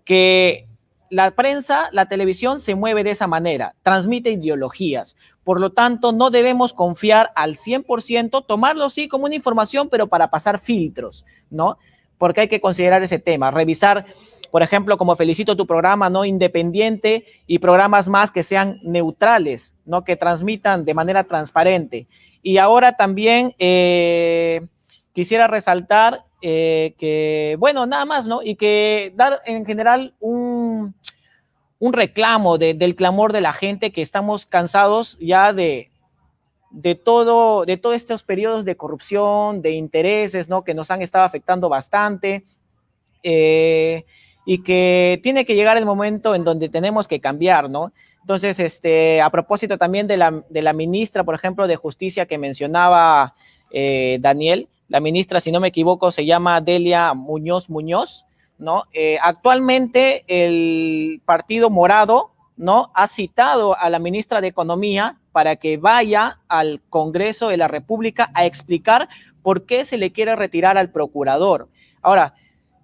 que la prensa, la televisión se mueve de esa manera, transmite ideologías. Por lo tanto, no debemos confiar al 100%, tomarlo sí como una información, pero para pasar filtros, ¿no? Porque hay que considerar ese tema, revisar, por ejemplo, como felicito tu programa, ¿no? Independiente, y programas más que sean neutrales, ¿no? Que transmitan de manera transparente. Y ahora también quisiera resaltar que, bueno, nada más, ¿no? Y que dar en general un reclamo del clamor de la gente, que estamos cansados ya de todos estos periodos de corrupción, de intereses, ¿no? Que nos han estado afectando bastante, y que tiene que llegar el momento en donde tenemos que cambiar, ¿no? Entonces, a propósito también de la ministra, por ejemplo, de Justicia que mencionaba Daniel, la ministra, si no me equivoco, se llama Delia Muñoz, ¿no? Actualmente el Partido Morado, ¿no? Ha citado a la ministra de Economía para que vaya al Congreso de la República a explicar por qué se le quiere retirar al procurador. Ahora,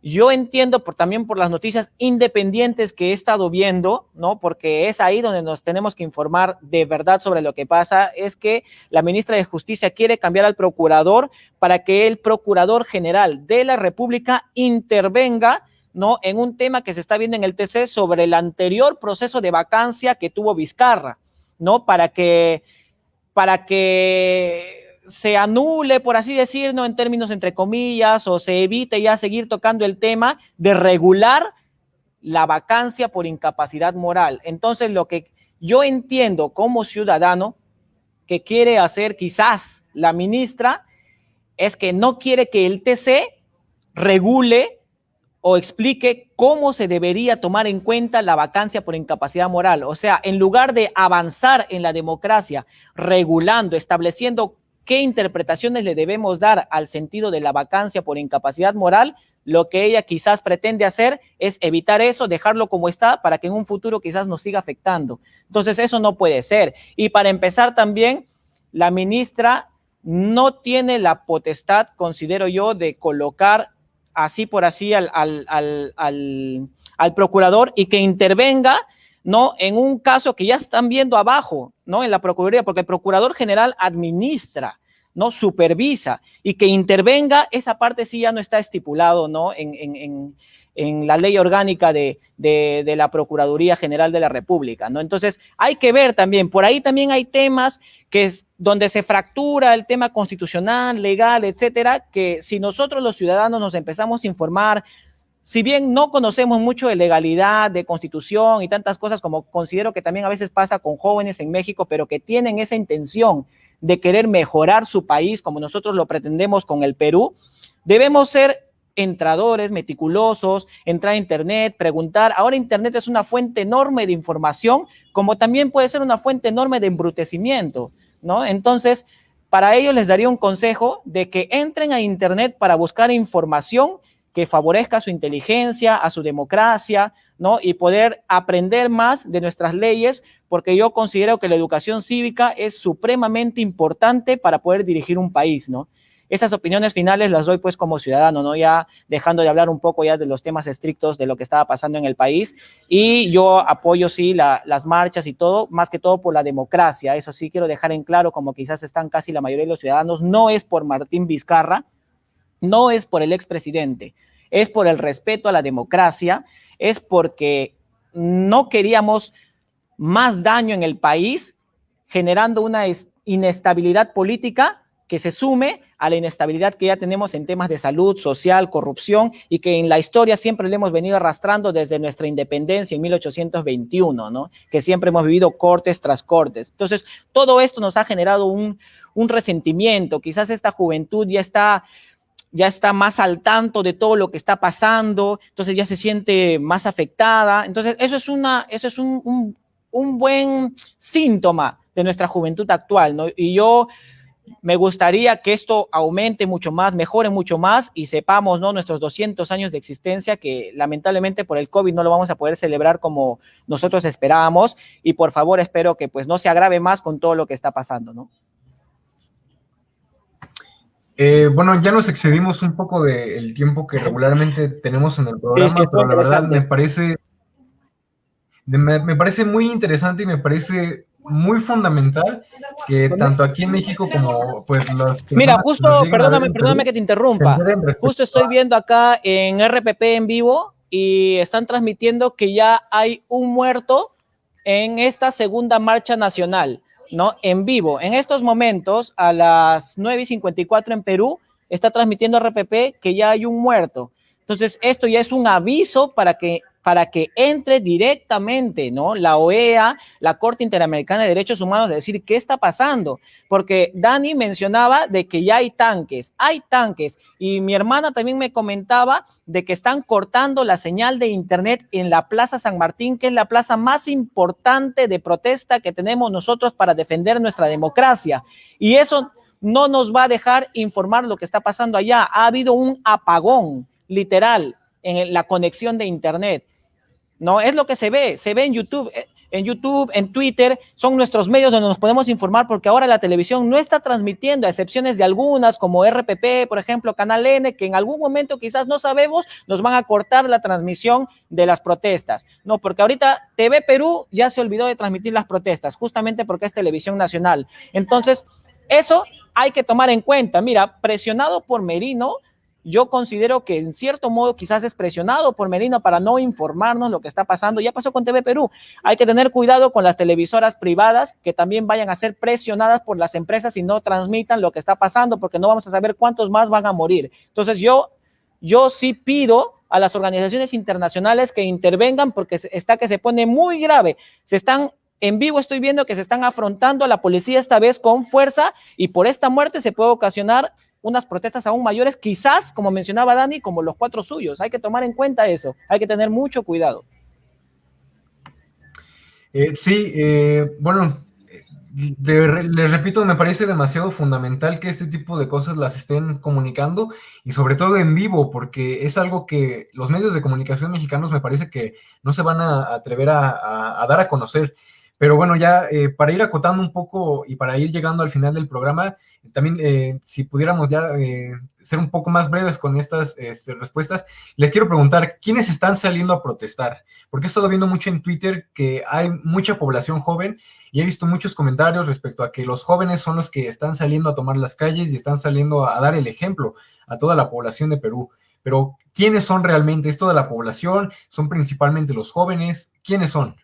yo entiendo también por las noticias independientes que he estado viendo, ¿no? Porque es ahí donde nos tenemos que informar de verdad sobre lo que pasa, es que la ministra de Justicia quiere cambiar al procurador para que el procurador general de la República intervenga, ¿no? En un tema que se está viendo en el TC sobre el anterior proceso de vacancia que tuvo Vizcarra, ¿no? Para que se anule, por así decirlo, en términos entre comillas, o se evite ya seguir tocando el tema de regular la vacancia por incapacidad moral. Entonces, lo que yo entiendo como ciudadano que quiere hacer quizás la ministra es que no quiere que el TC regule o explique cómo se debería tomar en cuenta la vacancia por incapacidad moral. O sea, en lugar de avanzar en la democracia, regulando, estableciendo qué interpretaciones le debemos dar al sentido de la vacancia por incapacidad moral, lo que ella quizás pretende hacer es evitar eso, dejarlo como está, para que en un futuro quizás nos siga afectando. Entonces, eso no puede ser. Y para empezar también, la ministra no tiene la potestad, considero yo, de colocar así por así al procurador y que intervenga, ¿no? En un caso que ya están viendo abajo, ¿no? En la Procuraduría, porque el Procurador General administra, ¿no? Supervisa, y que intervenga, esa parte sí ya no está estipulado, ¿no? En la ley orgánica de la Procuraduría General de la República, ¿no? Entonces, hay que ver también, por ahí también hay temas que es donde se fractura el tema constitucional, legal, etcétera, que si nosotros los ciudadanos nos empezamos a informar, si bien no conocemos mucho de legalidad, de constitución y tantas cosas, como considero que también a veces pasa con jóvenes en México, pero que tienen esa intención de querer mejorar su país como nosotros lo pretendemos con el Perú, debemos ser entradores, meticulosos, entrar a internet, preguntar. Ahora internet es una fuente enorme de información, como también puede ser una fuente enorme de embrutecimiento, ¿no? Entonces, para ello les daría un consejo de que entren a internet para buscar información que favorezca a su inteligencia, a su democracia, ¿no? Y poder aprender más de nuestras leyes, porque yo considero que la educación cívica es supremamente importante para poder dirigir un país, ¿no? Esas opiniones finales las doy pues como ciudadano, ¿no? Ya dejando de hablar un poco ya de los temas estrictos de lo que estaba pasando en el país, y yo apoyo sí las marchas y todo, más que todo por la democracia. Eso sí quiero dejar en claro, como quizás están casi la mayoría de los ciudadanos, no es por Martín Vizcarra, no es por el expresidente, es por el respeto a la democracia, es porque no queríamos más daño en el país, generando una inestabilidad política que se sume a la inestabilidad que ya tenemos en temas de salud, social, corrupción, y que en la historia siempre le hemos venido arrastrando desde nuestra independencia en 1821, ¿no? Que siempre hemos vivido cortes tras cortes. Entonces, todo esto nos ha generado un resentimiento. Quizás esta juventud ya está más al tanto de todo lo que está pasando, entonces ya se siente más afectada. Entonces, eso es un buen síntoma de nuestra juventud actual, ¿no? Y yo me gustaría que esto aumente mucho más, mejore mucho más, y sepamos, ¿no?, nuestros 200 años de existencia, que lamentablemente por el COVID no lo vamos a poder celebrar como nosotros esperábamos, y por favor espero que pues no se agrave más con todo lo que está pasando, ¿no? Bueno, ya nos excedimos un poco del tiempo que regularmente tenemos en el programa, sí, pero la verdad me parece muy interesante y me parece muy fundamental que tanto aquí en México como pues las Mira, personas que nos justo, lleguen a ver en perdóname Perú que te se interrumpa. enteren respecto Justo estoy viendo acá en RPP en vivo y están transmitiendo que ya hay un muerto en esta segunda marcha nacional, ¿no? En vivo. En estos momentos, a las 9:54 en Perú, está transmitiendo RPP que ya hay un muerto. Entonces, esto ya es un aviso para que entre directamente, ¿no?, la OEA, la Corte Interamericana de Derechos Humanos, de decir qué está pasando. Porque Dani mencionaba de que ya hay tanques, y mi hermana también me comentaba de que están cortando la señal de internet en la Plaza San Martín, que es la plaza más importante de protesta que tenemos nosotros para defender nuestra democracia. Y eso no nos va a dejar informar lo que está pasando allá. Ha habido un apagón, literal, en la conexión de internet. No, es lo que se ve en YouTube, en Twitter, son nuestros medios donde nos podemos informar, porque ahora la televisión no está transmitiendo, a excepciones de algunas, como RPP, por ejemplo, Canal N, que en algún momento quizás no sabemos, nos van a cortar la transmisión de las protestas. No, porque ahorita TV Perú ya se olvidó de transmitir las protestas, justamente porque es televisión nacional. Entonces, eso hay que tomar en cuenta. Mira, presionado por Merino, yo considero que en cierto modo quizás es presionado por Merino para no informarnos lo que está pasando. Ya pasó con TV Perú. Hay que tener cuidado con las televisoras privadas que también vayan a ser presionadas por las empresas y no transmitan lo que está pasando, porque no vamos a saber cuántos más van a morir. Entonces yo sí pido a las organizaciones internacionales que intervengan, porque está que se pone muy grave. En vivo estoy viendo que se están afrontando a la policía esta vez con fuerza, y por esta muerte se puede ocasionar unas protestas aún mayores, quizás, como mencionaba Dani, como los 4 suyos. Hay que tomar en cuenta eso, hay que tener mucho cuidado. Bueno, les repito, me parece demasiado fundamental que este tipo de cosas las estén comunicando, y sobre todo en vivo, porque es algo que los medios de comunicación mexicanos me parece que no se van a atrever a dar a conocer. Pero bueno, ya para ir acotando un poco y para ir llegando al final del programa, también si pudiéramos ya ser un poco más breves con estas respuestas, les quiero preguntar, ¿quiénes están saliendo a protestar? Porque he estado viendo mucho en Twitter que hay mucha población joven, y he visto muchos comentarios respecto a que los jóvenes son los que están saliendo a tomar las calles y están saliendo a dar el ejemplo a toda la población de Perú. Pero, ¿quiénes son realmente? ¿Es toda la población? ¿Son principalmente los jóvenes? ¿Quiénes son?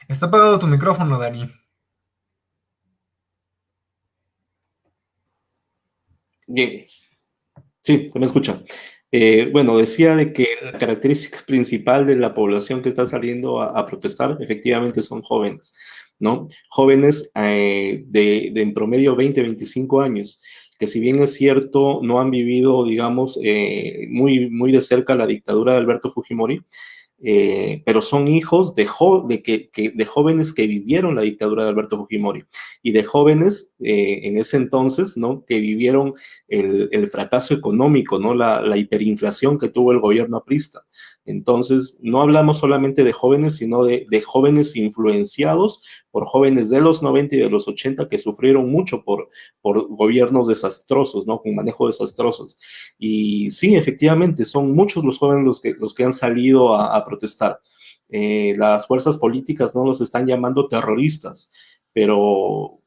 Está apagado tu micrófono, Dani. Bien, sí, se me escucha. Bueno, decía de que la característica principal de la población que está saliendo a protestar efectivamente son jóvenes, ¿no? Jóvenes de en promedio 20, 25 años, que si bien es cierto, no han vivido, digamos, muy de cerca la dictadura de Alberto Fujimori, pero son hijos de jóvenes que vivieron la dictadura de Alberto Fujimori y de jóvenes en ese entonces, ¿no? Que vivieron el fracaso económico, ¿no? La hiperinflación que tuvo el gobierno aprista. Entonces, no hablamos solamente de jóvenes, sino de jóvenes influenciados por jóvenes de los 90 y de los 80 que sufrieron mucho por gobiernos desastrosos, ¿no? Con manejo desastrosos. Y sí, efectivamente, son muchos los jóvenes los que han salido a protestar. Las fuerzas políticas no los están llamando terroristas, pero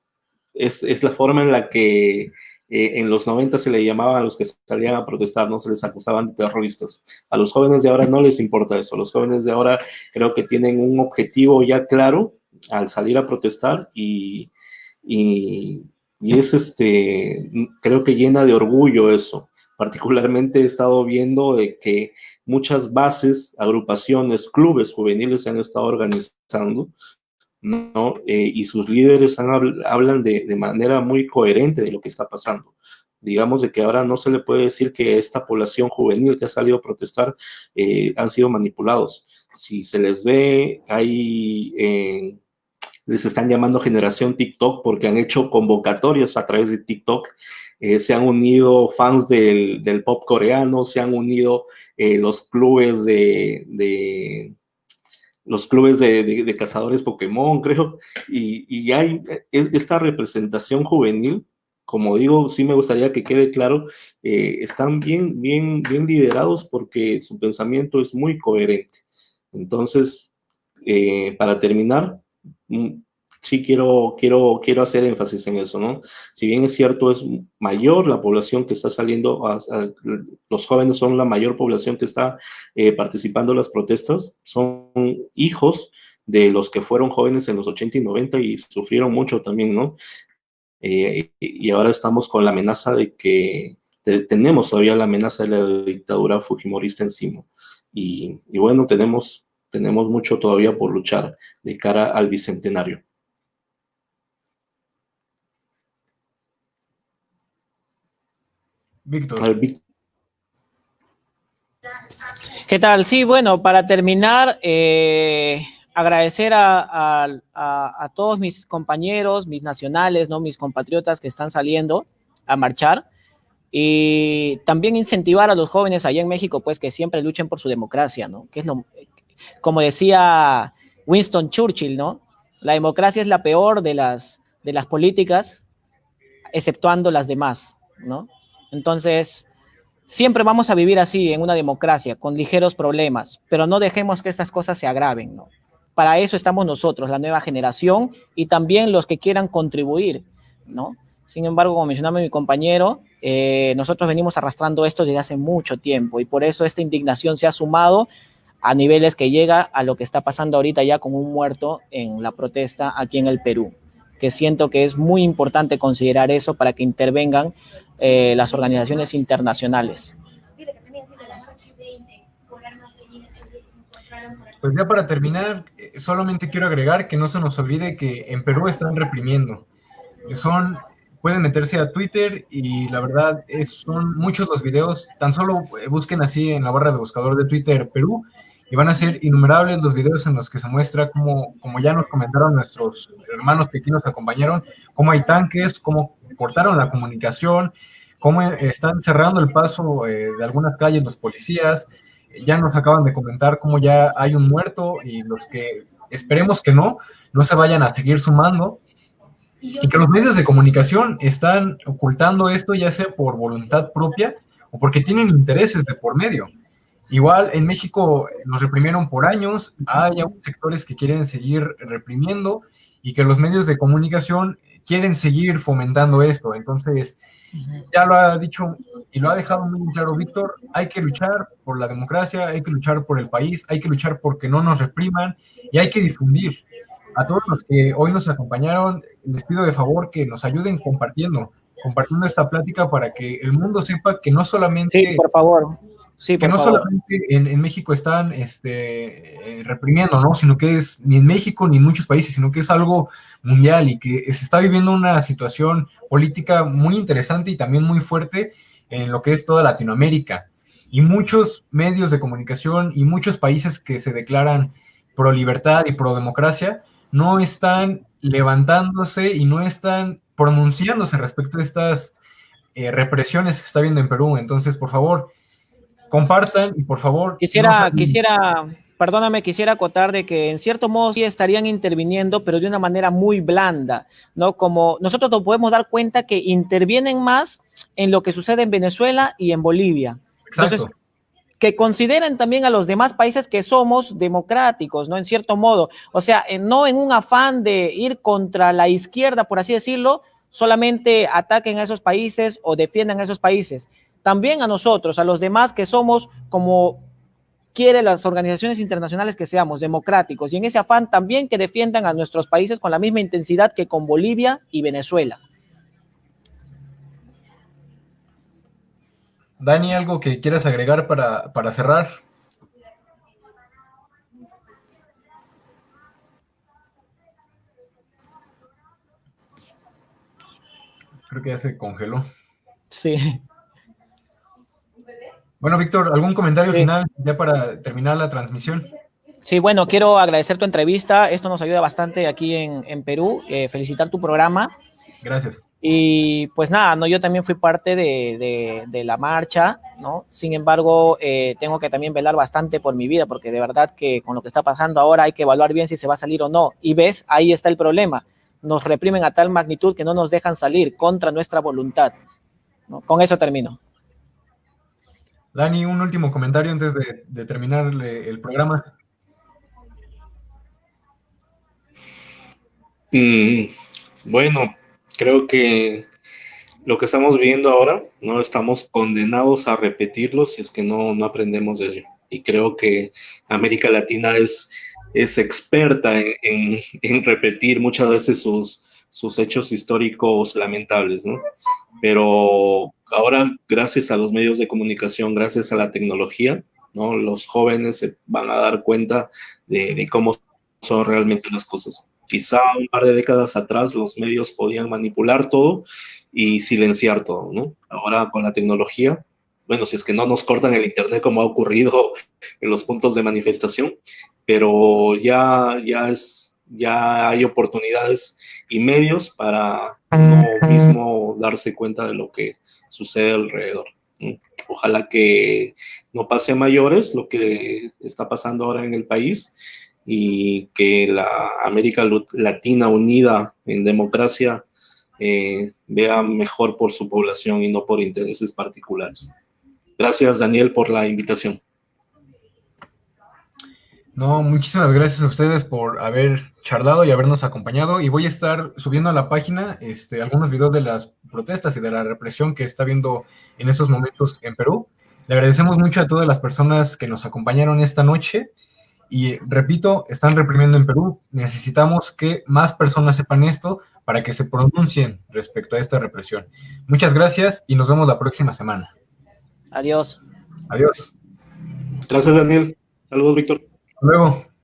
es la forma en la que en los 90 se le llamaban a los que salían a protestar, no se les acusaban de terroristas. A los jóvenes de ahora no les importa eso. Los jóvenes de ahora creo que tienen un objetivo ya claro al salir a protestar y es creo que llena de orgullo eso. Particularmente he estado viendo de que muchas bases, agrupaciones, clubes juveniles se han estado organizando, ¿no? Y sus líderes hablan de manera muy coherente de lo que está pasando. Digamos de que ahora no se le puede decir que esta población juvenil que ha salido a protestar han sido manipulados. Si se les ve, les están llamando generación TikTok porque han hecho convocatorias a través de TikTok. Se han unido fans del pop coreano, se han unido los clubes de cazadores Pokémon, creo, y hay esta representación juvenil, como digo, sí me gustaría que quede claro, están bien liderados porque su pensamiento es muy coherente. Entonces, para terminar, sí quiero hacer énfasis en eso, ¿no? Si bien es cierto, es mayor la población que está saliendo, los jóvenes son la mayor población que está participando en las protestas, son hijos de los que fueron jóvenes en los 80 y 90 y sufrieron mucho también, ¿no? Y ahora estamos con la amenaza de que tenemos todavía la amenaza de la dictadura fujimorista encima. Y bueno, tenemos mucho todavía por luchar de cara al bicentenario. Víctor. ¿Qué tal? Sí, bueno, para terminar, agradecer a todos mis compañeros, mis nacionales, ¿no? Mis compatriotas que están saliendo a marchar y también incentivar a los jóvenes allá en México, pues que siempre luchen por su democracia, ¿no? Que es como decía Winston Churchill, ¿no? La democracia es la peor de las políticas, exceptuando las demás, ¿no? Entonces, siempre vamos a vivir así, en una democracia, con ligeros problemas, pero no dejemos que estas cosas se agraven, ¿no? Para eso estamos nosotros, la nueva generación, y también los que quieran contribuir, ¿no? Sin embargo, como mencionaba mi compañero, nosotros venimos arrastrando esto desde hace mucho tiempo, y por eso esta indignación se ha sumado a niveles que llega a lo que está pasando ahorita ya con un muerto en la protesta aquí en el Perú, que siento que es muy importante considerar eso para que intervengan las organizaciones internacionales. Pues ya para terminar, solamente quiero agregar que no se nos olvide que en Perú están reprimiendo. Pueden meterse a Twitter y la verdad son muchos los videos, tan solo busquen así en la barra de buscador de Twitter Perú y van a ser innumerables los videos en los que se muestra como ya nos comentaron nuestros hermanos que aquí nos acompañaron, cómo hay tanques, cómo cortaron la comunicación, cómo están cerrando el paso de algunas calles los policías. Ya nos acaban de comentar cómo ya hay un muerto y los que esperemos que no se vayan a seguir sumando y que los medios de comunicación están ocultando esto ya sea por voluntad propia o porque tienen intereses de por medio. Igual en México nos reprimieron por años, hay sectores que quieren seguir reprimiendo y que los medios de comunicación quieren seguir fomentando esto. Entonces, ya lo ha dicho y lo ha dejado muy claro Víctor, hay que luchar por la democracia, hay que luchar por el país, hay que luchar porque no nos repriman y hay que difundir. A todos los que hoy nos acompañaron, les pido de favor que nos ayuden compartiendo esta plática para que el mundo sepa que no solamente... Sí, por favor. Sí, que no solamente en México están reprimiendo, ¿no? Sino que es ni en México ni en muchos países, sino que es algo mundial y que se está viviendo una situación política muy interesante y también muy fuerte en lo que es toda Latinoamérica. y muchos medios de comunicación y muchos países que se declaran pro libertad y pro democracia no están levantándose y no están pronunciándose respecto a estas represiones que está viendo en Perú. Entonces, por favor, compartan y por favor Perdóname, quisiera acotar de que en cierto modo sí estarían interviniendo, pero de una manera muy blanda, ¿no? Como nosotros nos podemos dar cuenta que intervienen más en lo que sucede en Venezuela y en Bolivia. Exacto. Entonces, que consideren también a los demás países que somos democráticos, ¿no? En cierto modo. O sea, no en un afán de ir contra la izquierda, por así decirlo, solamente ataquen a esos países o defiendan a esos países. También a nosotros, a los demás que somos como quieren las organizaciones internacionales que seamos democráticos y en ese afán también que defiendan a nuestros países con la misma intensidad que con Bolivia y Venezuela. Dani, ¿algo que quieras agregar para cerrar? Creo que ya se congeló. Sí. Bueno, Víctor, ¿algún comentario final ya para terminar la transmisión? Sí, bueno, quiero agradecer tu entrevista. Esto nos ayuda bastante aquí en Perú. Felicitar tu programa. Gracias. Y pues nada, ¿no? Yo también fui parte de la marcha, ¿no? Sin embargo, tengo que también velar bastante por mi vida, porque de verdad que con lo que está pasando ahora hay que evaluar bien si se va a salir o no. Y ves, ahí está el problema. Nos reprimen a tal magnitud que no nos dejan salir contra nuestra voluntad, ¿no? Con eso termino. Dani, un último comentario antes de terminar el programa. Bueno, creo que lo que estamos viendo ahora, no estamos condenados a repetirlo si es que no aprendemos de ello. Y creo que América Latina es experta en repetir muchas veces sus hechos históricos lamentables, ¿no? Pero ahora, gracias a los medios de comunicación, gracias a la tecnología, ¿no? Los jóvenes se van a dar cuenta de cómo son realmente las cosas. Quizá un par de décadas atrás los medios podían manipular todo y silenciar todo, ¿no? Ahora con la tecnología, bueno, si es que no nos cortan el internet como ha ocurrido en los puntos de manifestación, pero ya hay oportunidades y medios para uno mismo darse cuenta de lo que sucede alrededor. Ojalá que no pase a mayores lo que está pasando ahora en el país y que la América Latina unida en democracia vea mejor por su población y no por intereses particulares. Gracias, Daniel, por la invitación. No, muchísimas gracias a ustedes por haber charlado y habernos acompañado, y voy a estar subiendo a la página algunos videos de las protestas y de la represión que está habiendo en estos momentos en Perú. Le agradecemos mucho a todas las personas que nos acompañaron esta noche y repito, están reprimiendo en Perú. Necesitamos que más personas sepan esto para que se pronuncien respecto a esta represión. Muchas gracias y nos vemos la próxima semana. Adiós. Adiós. Gracias, Daniel. Saludos, Víctor. Hasta luego.